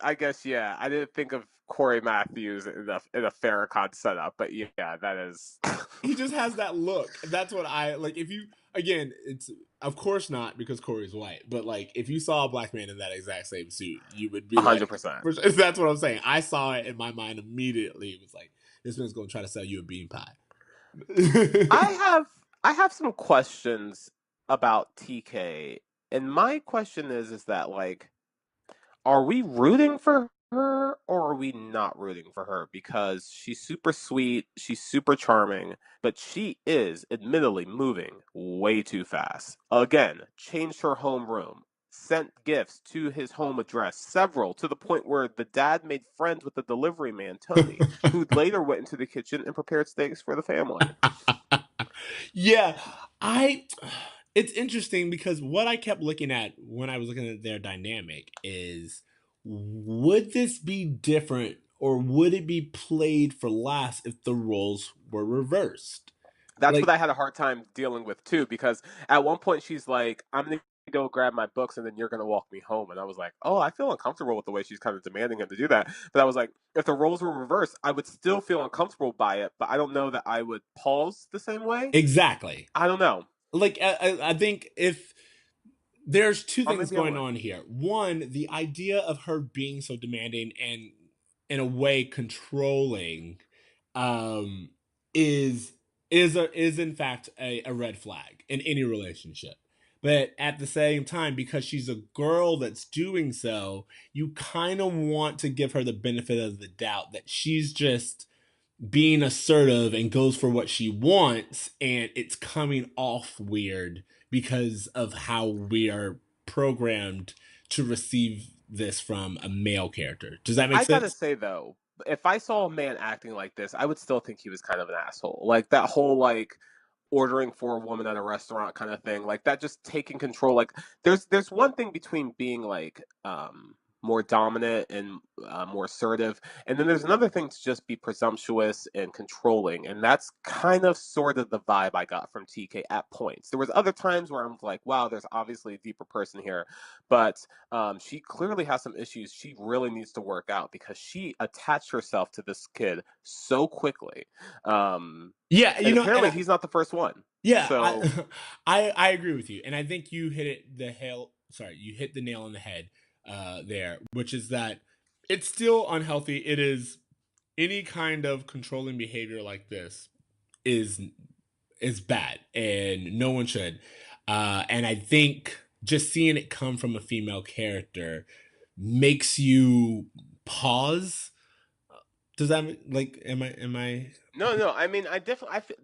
Speaker 2: yeah. I didn't think of Corey Matthews in a Farrakhan setup, but yeah, that is.
Speaker 1: He just has that look. That's what I like. If you again, it's of course not because Corey's white, but like if you saw a black man in that exact same suit, you would be
Speaker 2: 100%.
Speaker 1: Like, that's what I'm saying. I saw it in my mind immediately. It was like this man's going to try to sell you a bean pie.
Speaker 2: I have some questions about TK, and my question is that like, are we rooting for her or are we not rooting for her? Because she's super sweet, she's super charming, but she is admittedly moving way too fast. Again, changed her homeroom, sent gifts to his home address, several, to the point where the dad made friends with the delivery man, Tony, who later went into the kitchen and prepared steaks for the family.
Speaker 1: Yeah, it's interesting because what I kept looking at when I was looking at their dynamic is, would this be different or would it be played for laughs if the roles were reversed?
Speaker 2: That's what I had a hard time dealing with too, because at one point she's like, "I'm gonna go grab my books and then you're gonna walk me home," and I was like, "Oh, I feel uncomfortable with the way she's kind of demanding him to do that." But I was like, if the roles were reversed, I would still feel uncomfortable by it, but I don't know that I would pause the same way.
Speaker 1: Exactly.
Speaker 2: I don't know.
Speaker 1: Like I think if there's two things going on here. One, the idea of her being so demanding and in a way controlling is in fact a red flag in any relationship. But at the same time, because she's a girl that's doing so, you kind of want to give her the benefit of the doubt that she's just being assertive and goes for what she wants, and it's coming off weird because of how we are programmed to receive this from a male character. Does that make sense?
Speaker 2: I gotta say though, if I saw a man acting like this, I would still think he was kind of an asshole. Like that whole like ordering for a woman at a restaurant kind of thing, like that, just taking control. Like there's one thing between being like more dominant and more assertive, and then there's another thing to just be presumptuous and controlling, and that's kind of sort of the vibe I got from TK at points. There was other times where I'm like, wow, there's obviously a deeper person here, but she clearly has some issues she really needs to work out, because she attached herself to this kid so quickly.
Speaker 1: Yeah,
Speaker 2: and apparently he's not the first one.
Speaker 1: Yeah,
Speaker 2: so
Speaker 1: I agree with you, and I think you hit the nail on the head there, which is that it's still unhealthy. It is any kind of controlling behavior like this is bad, and no one should. And I think just seeing it come from a female character makes you pause. Does that like am I?
Speaker 2: No. I mean,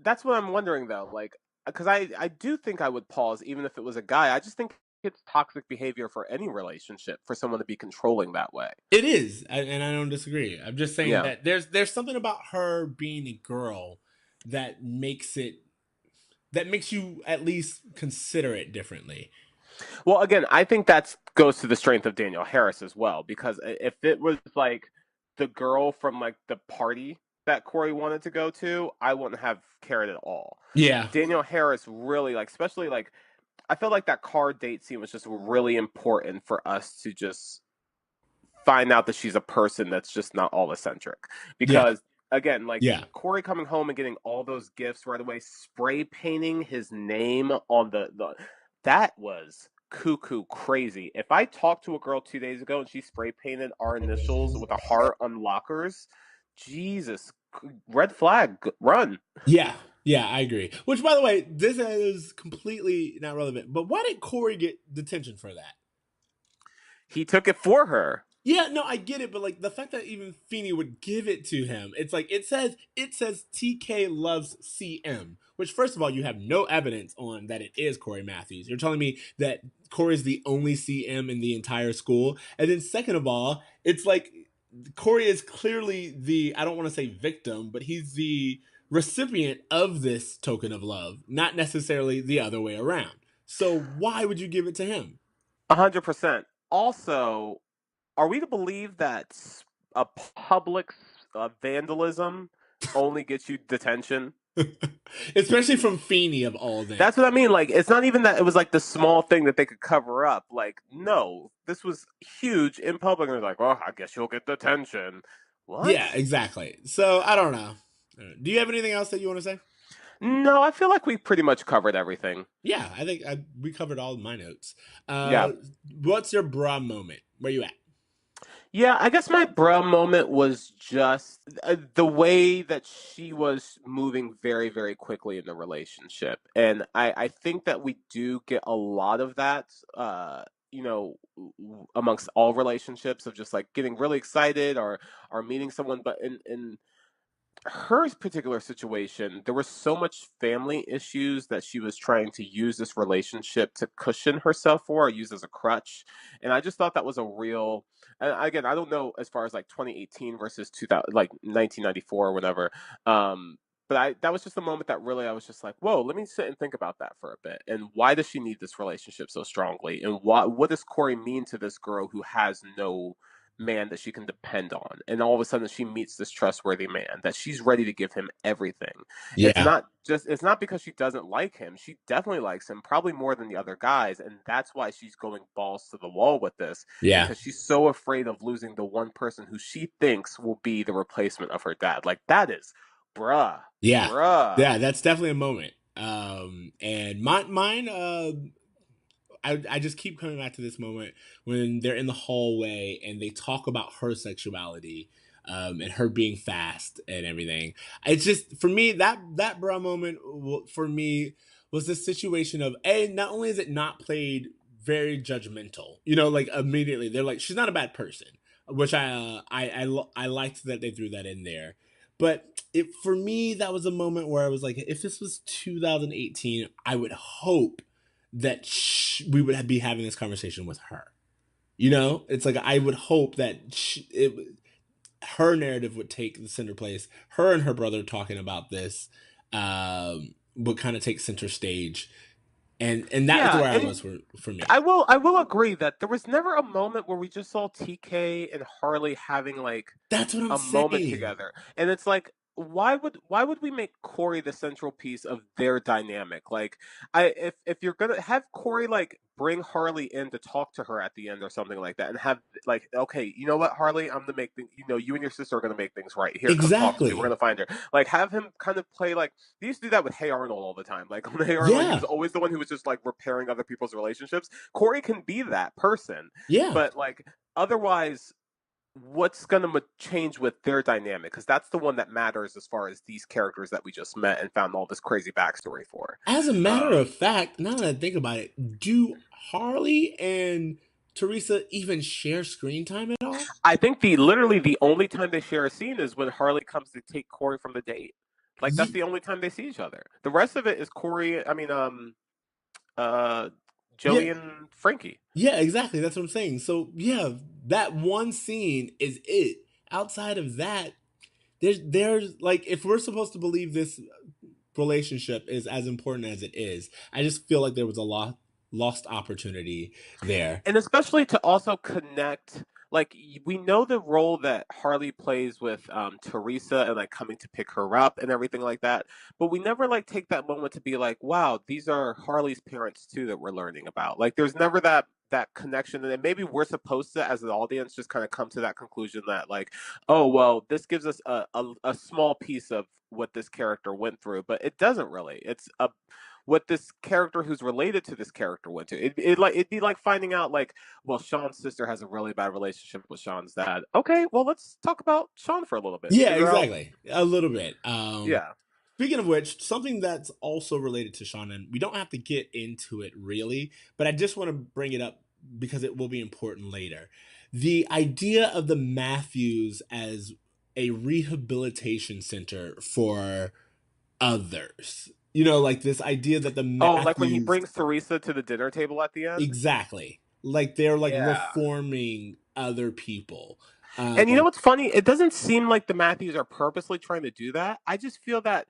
Speaker 2: that's what I'm wondering though. Like, because I do think I would pause even if it was a guy. I just think it's toxic behavior for any relationship for someone to be controlling that way.
Speaker 1: It is, and I don't disagree. I'm just saying that there's something about her being a girl that makes you at least consider it differently.
Speaker 2: Well, again, I think that goes to the strength of Danielle Harris as well, because if it was like the girl from like the party that Corey wanted to go to, I wouldn't have cared at all.
Speaker 1: Yeah.
Speaker 2: Danielle Harris really, like, especially like, I felt like that car date scene was just really important for us to just find out that she's a person that's just not all eccentric. Because again, like Corey coming home and getting all those gifts right away, spray painting his name on the that was cuckoo crazy. If I talked to a girl 2 days ago and she spray painted our initials with a heart on lockers, Jesus, red flag, run.
Speaker 1: Yeah, I agree. Which, by the way, this is completely not relevant. But why did Corey get detention for that?
Speaker 2: He took it for her.
Speaker 1: Yeah, no, I get it, but like the fact that even Feeney would give it to him, it's like it says TK loves CM, which first of all, you have no evidence on that it is Corey Matthews. You're telling me that Corey is the only CM in the entire school, and then second of all, it's like Corey is clearly the, I don't want to say victim, but he's the recipient of this token of love, not necessarily the other way around. So why would you give it to him?
Speaker 2: 100%. Also, are we to believe that a public vandalism only gets you detention?
Speaker 1: Especially from Feeney of all that.
Speaker 2: That's what I mean. Like, it's not even that it was like the small thing that they could cover up. Like, no, this was huge in public. And they're like, well, I guess you'll get detention. What?
Speaker 1: Yeah, exactly. So I don't know. Do you have anything else that you want to say?
Speaker 2: No, I feel like we pretty much covered everything.
Speaker 1: Yeah, I think we covered all of my notes.
Speaker 2: Yeah.
Speaker 1: What's your bra moment? Where you at?
Speaker 2: Yeah, I guess my bro moment was just the way that she was moving very, very quickly in the relationship. And I think that we do get a lot of that, you know, amongst all relationships of just like getting really excited or meeting someone. But in her particular situation, there was so much family issues that she was trying to use this relationship to cushion herself for or use as a crutch. And I just thought that was a real, and again, I don't know as far as like 2018 versus 2000, like 1994 or whatever. But that was just a moment that really I was just like, whoa, let me sit and think about that for a bit. And why does she need this relationship so strongly? And what does Corey mean to this girl who has no man that she can depend on, and all of a sudden she meets this trustworthy man that she's ready to give him everything.
Speaker 1: Yeah.
Speaker 2: It's not because she doesn't like him. She definitely likes him, probably more than the other guys, and that's why she's going balls to the wall with this,
Speaker 1: Yeah.
Speaker 2: because she's so afraid of losing the one person who she thinks will be the replacement of her dad. Like, that is bruh.
Speaker 1: Yeah.
Speaker 2: Bruh.
Speaker 1: Yeah, that's definitely a moment. And mine I just keep coming back to this moment when they're in the hallway and they talk about her sexuality, and her being fast and everything. It's just, for me, that bra moment for me was this situation of, not only is it not played very judgmental, like immediately they're like, she's not a bad person, which I liked that they threw that in there. But for me, that was a moment where I was like, if this was 2018, I would hope that we would be having this conversation with her. It's like I would hope that her narrative would take the center place. Her and her brother talking about this would kind of take center stage, and that's where I was for me.
Speaker 2: I will agree that there was never a moment where we just saw TK and Harley having like
Speaker 1: that's what I'm
Speaker 2: a
Speaker 1: saying.
Speaker 2: moment together, and it's like, why would we make Corey the central piece of their dynamic? Like, if you're gonna have Corey like bring Harley in to talk to her at the end or something like that, and have like, okay, you know what, Harley, I'm gonna make things. You and your sister are gonna make things right here.
Speaker 1: Exactly.
Speaker 2: Come talk to me. We're gonna find her. Like, have him kind of play like they used to do that with Hey Arnold all the time. Like on Hey Arnold, he was always the one who was just like repairing other people's relationships. Corey can be that person.
Speaker 1: Yeah.
Speaker 2: But like otherwise, what's going to change with their dynamic? Because that's the one that matters as far as these characters that we just met and found all this crazy backstory for.
Speaker 1: As a matter of fact, now that I think about it, do Harley and Teresa even share screen time at all?
Speaker 2: I think literally the only time they share a scene is when Harley comes to take Corey from the date. Like, that's the only time they see each other. The rest of it is Corey, Joey and Frankie.
Speaker 1: Yeah, exactly. That's what I'm saying. So yeah, that one scene is it. Outside of that, there's like, if we're supposed to believe this relationship is as important as it is, I just feel like there was a lost opportunity there.
Speaker 2: And especially to also connect, like, we know the role that Harley plays with Teresa and like coming to pick her up and everything like that, but we never like take that moment to be like, wow, these are Harley's parents too that we're learning about. Like, there's never that connection, and then maybe we're supposed to, as an audience, just kind of come to that conclusion that like, oh well, this gives us a small piece of what this character went through, but it doesn't really. It's what this character who's related to this character went to. It'd be like finding out like, well, Sean's sister has a really bad relationship with Sean's dad. Okay, well, let's talk about Sean for a little bit.
Speaker 1: Yeah, exactly. A little bit.
Speaker 2: Yeah.
Speaker 1: Speaking of which, something that's also related to Sean, and we don't have to get into it really, but I just want to bring it up because it will be important later. the idea of the Matthews as a rehabilitation center for others. You know, like this idea that the
Speaker 2: Oh, like when he
Speaker 1: Matthews,
Speaker 2: brings Teresa to the dinner table at the end?
Speaker 1: exactly, like they're like
Speaker 2: Yeah.
Speaker 1: reforming other people.
Speaker 2: And you know what's funny? It doesn't seem like the Matthews are purposely trying to do that. I just feel that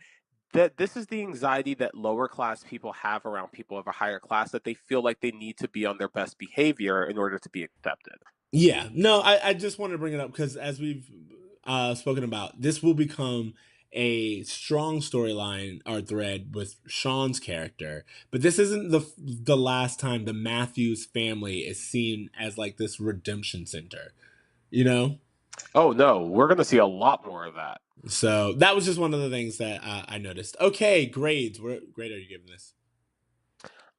Speaker 2: this is the anxiety that lower class people have around people of a higher class, that they feel like they need to be on their best behavior in order to be accepted.
Speaker 1: Yeah, no, I just want to bring it up because as we've spoken about, this will become a strong storyline or thread with Sean's character. But this isn't the last time the Matthews family is seen as like this redemption center, you know?
Speaker 2: Oh no, we're going to see a lot more of that.
Speaker 1: So that was just one of the things that I noticed. Okay, grades. What grade are you giving this?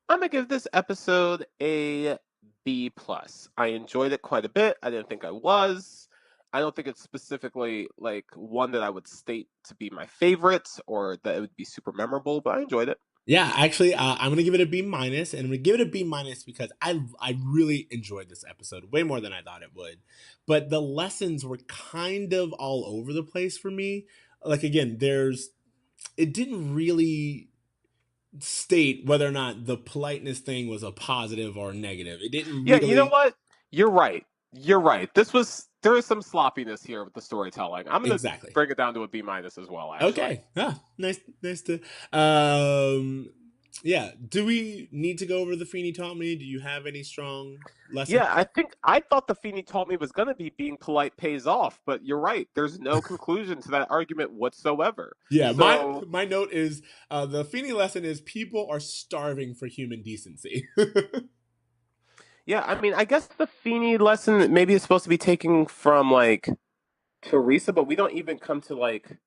Speaker 2: I'm going to give this episode a B plus. I enjoyed it quite a bit. I didn't think I was. I don't think it's specifically like one that I would state to be my favorite or that it would be super memorable, but I enjoyed it.
Speaker 1: Yeah, actually, I'm gonna give it a B minus, and I'm gonna give it a B minus because I really enjoyed this episode way more than I thought it would. But the lessons were kind of all over the place for me. Like again, it didn't really state whether or not the politeness thing was a positive or negative. It didn't
Speaker 2: Yeah,
Speaker 1: really.
Speaker 2: you know what? You're right. You're right. There is some sloppiness here with the storytelling. I'm gonna
Speaker 1: Exactly.
Speaker 2: bring it down to a B minus as well. Actually.
Speaker 1: Okay. Nice to. Yeah. Do we need to go over the Feeney taught me? Do you have any strong lessons?
Speaker 2: Yeah, I thought the Feeney taught me was gonna be being polite pays off, but you're right. There's no conclusion to that argument whatsoever.
Speaker 1: Yeah,
Speaker 2: So,
Speaker 1: my note is the Feeney lesson is people are starving for human decency.
Speaker 2: yeah, I mean, I guess the Feeney lesson maybe is supposed to be taken from like Teresa, but we don't even come to like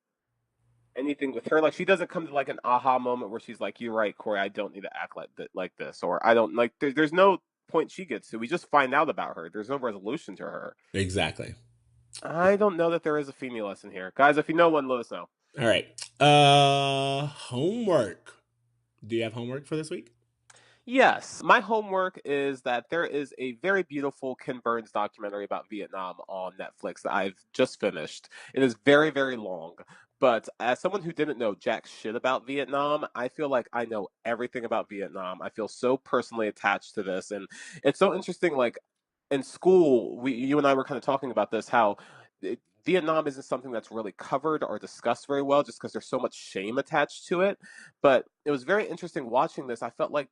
Speaker 2: anything with her. Like she doesn't come to like an aha moment where she's like, "You're right, Corey. I don't need to act like this," or "I don't like." There's no point she gets to. We just find out about her. There's no resolution to her.
Speaker 1: Exactly.
Speaker 2: I don't know that there is a Feeney lesson here, guys. If you know one, let us know.
Speaker 1: All right. Homework. Do you have homework for this week?
Speaker 2: Yes, my homework is that there is a very beautiful Ken Burns documentary about Vietnam on Netflix that I've just finished. It is very, very long, but as someone who didn't know jack shit about Vietnam, I feel like I know everything about Vietnam. I feel so personally attached to this, and it's so interesting. Like in school, you and I were kind of talking about this, how Vietnam isn't something that's really covered or discussed very well just because there's so much shame attached to it. But it was very interesting watching this. I felt like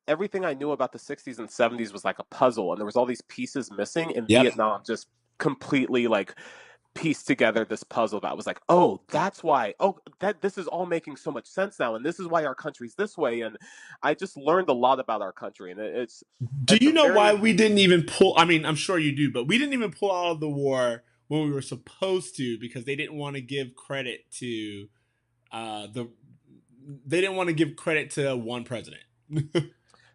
Speaker 2: everything I knew about the 60s and 70s was like a puzzle, and there was all these pieces missing, and
Speaker 1: Yep.
Speaker 2: Vietnam just completely like pieced together this puzzle that was like, oh, that's why, oh, that this is all making so much sense now, and this is why our country's this way. And I just learned a lot about our country, and
Speaker 1: Do
Speaker 2: it's
Speaker 1: you
Speaker 2: a
Speaker 1: know
Speaker 2: very
Speaker 1: why we didn't even pull? I mean, I'm sure you do, but we didn't even pull out of the war when we were supposed to because they didn't want to give credit to they didn't want to give credit to one president.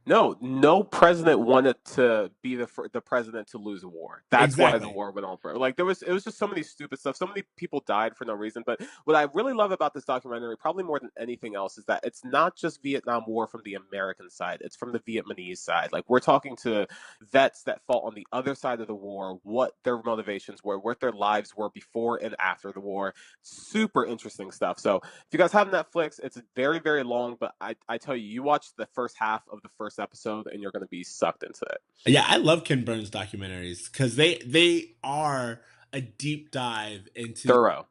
Speaker 2: no president wanted to be the president to lose a war. That's why the war went on for. Like it was just so many stupid stuff. So many people died for no reason. But what I really love about this documentary, probably more than anything else, is that it's not just Vietnam War from the American side. It's from the Vietnamese side. Like we're talking to vets that fought on the other side of the war, what their motivations were, what their lives were before and after the war. Super interesting stuff. So if you guys have Netflix, it's very, very long, but I tell you, you watch the first half of the first episode and you're going to be sucked into it.
Speaker 1: Yeah, I love Ken Burns documentaries because they are a deep dive into
Speaker 2: thorough.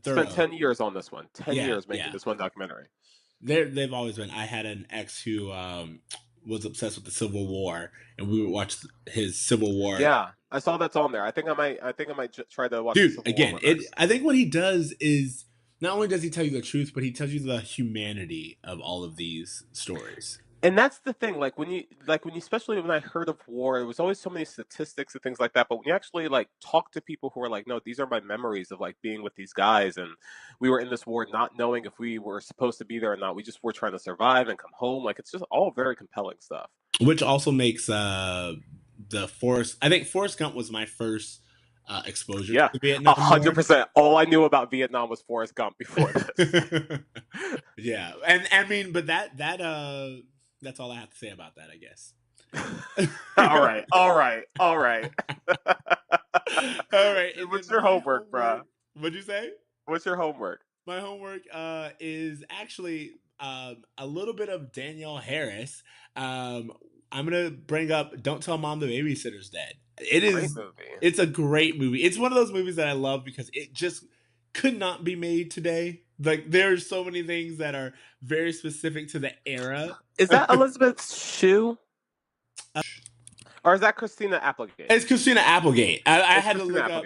Speaker 2: Spent 10 years on this one. 10 years making this one documentary.
Speaker 1: They've always been. I had an ex who was obsessed with the Civil War, and we would watch his Civil War.
Speaker 2: Yeah, I saw that's on there. I think I might try to watch.
Speaker 1: Dude,
Speaker 2: the Civil
Speaker 1: again,
Speaker 2: War one
Speaker 1: I think what he does is not only does he tell you the truth, but he tells you the humanity of all of these stories.
Speaker 2: And that's the thing, like when you especially when I heard of war, it was always so many statistics and things like that. But when you actually like talk to people who are like, no, these are my memories of like being with these guys, and we were in this war not knowing if we were supposed to be there or not. We just were trying to survive and come home. Like it's just all very compelling stuff.
Speaker 1: Which also makes the Forrest. I think Forrest Gump was my first exposure to Vietnam.
Speaker 2: 100%. All I knew about Vietnam was Forrest Gump before this.
Speaker 1: Yeah, and I mean, but that's all I have to say about that, I guess.
Speaker 2: All right.
Speaker 1: All right.
Speaker 2: What's your homework, bruh?
Speaker 1: What'd you say?
Speaker 2: What's your homework?
Speaker 1: My homework is actually a little bit of Danielle Harris. I'm gonna bring up "Don't Tell Mom the Babysitter's Dead." It's a great movie. It's one of those movies that I love because it just could not be made today. Like, there's so many things that are very specific to the era.
Speaker 2: Is that Elizabeth Shue? Or is that Christina Applegate?
Speaker 1: It's Christina Applegate. I had to look up.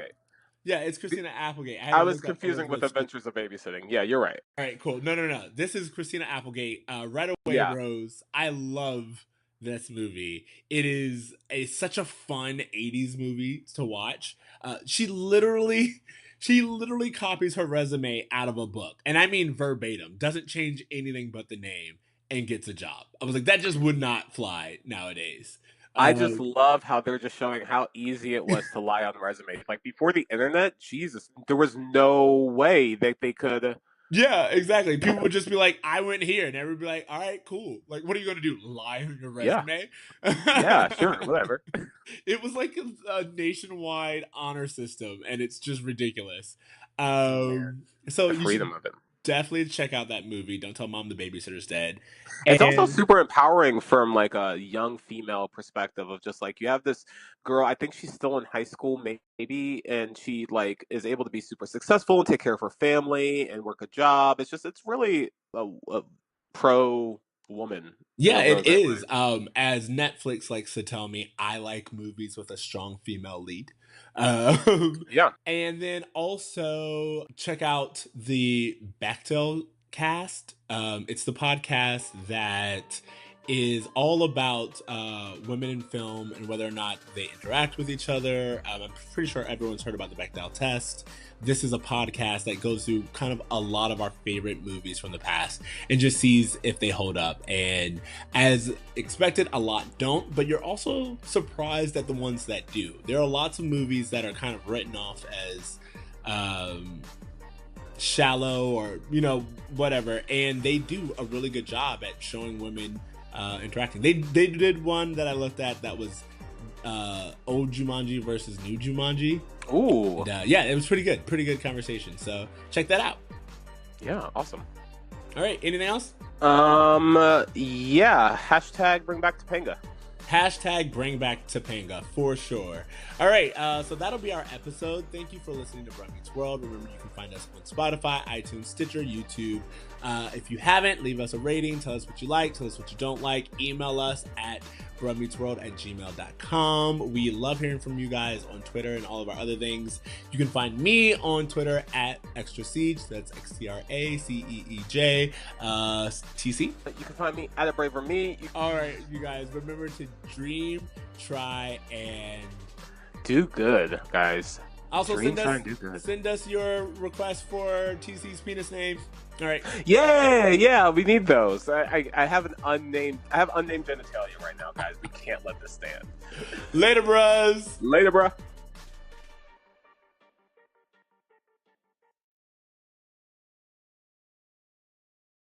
Speaker 1: Yeah, it's Christina Applegate.
Speaker 2: I was confusing with Adventures of Babysitting. Yeah, you're right.
Speaker 1: All right, cool. No. This is Christina Applegate. Right Away, Rose. I love this movie. It is such a fun 80s movie to watch. She literally copies her resume out of a book. And I mean verbatim. Doesn't change anything but the name and gets a job. I was like, that just would not fly nowadays.
Speaker 2: I just love how they're just showing how easy it was to lie on resumes. Like, before the internet, Jesus, there was no way that they could.
Speaker 1: Yeah, exactly. People would just be like, I went here. And everyone would be like, all right, cool. Like, what are you going to do? Lie on your resume?
Speaker 2: Yeah, sure, whatever.
Speaker 1: It was like a nationwide honor system, and it's just ridiculous. So
Speaker 2: the freedom of it.
Speaker 1: Definitely check out that movie. Don't Tell Mom the Babysitter's Dead.
Speaker 2: It's also super empowering from like a young female perspective of just like, you have this girl, I think she's still in high school maybe, and she like is able to be super successful and take care of her family and work a job. It's really a pro woman.
Speaker 1: Yeah, it is. As Netflix likes to tell me, I like movies with a strong female lead.
Speaker 2: Yeah.
Speaker 1: And then also check out the Bechdel cast. It's the podcast that is all about women in film and whether or not they interact with each other. I'm pretty sure everyone's heard about the Bechdel test. This is a podcast that goes through kind of a lot of our favorite movies from the past and just sees if they hold up. And as expected, a lot don't, but you're also surprised at the ones that do. There are lots of movies that are kind of written off as shallow or, whatever. And they do a really good job at showing women interacting. They did one that I looked at that was old Jumanji versus new Jumanji.
Speaker 2: Ooh.
Speaker 1: And, yeah, it was pretty good conversation. So check that out.
Speaker 2: Yeah, awesome.
Speaker 1: All right, anything else?
Speaker 2: Yeah, hashtag bring back Topanga.
Speaker 1: Hashtag bring back Topanga for sure. All right, so that'll be our episode. Thank you for listening to Bruh Meets World. Remember, you can find us on Spotify, iTunes, Stitcher, YouTube. If you haven't, leave us a rating. Tell us what you like. Tell us what you don't like. Email us at bruhmeetsworld@gmail.com. We love hearing from you guys on Twitter and all of our other things. You can find me on Twitter at Extra Ceej. That's XTRACEEJ. TC.
Speaker 2: You can find me at a braver me.
Speaker 1: All right, you guys, remember to dream, try, and
Speaker 2: do good, guys.
Speaker 1: Also, send us your request for TC's penis names. All right.
Speaker 2: Yeah, we need those. I have unnamed genitalia right now, guys. We can't let this stand.
Speaker 1: Later, bruh.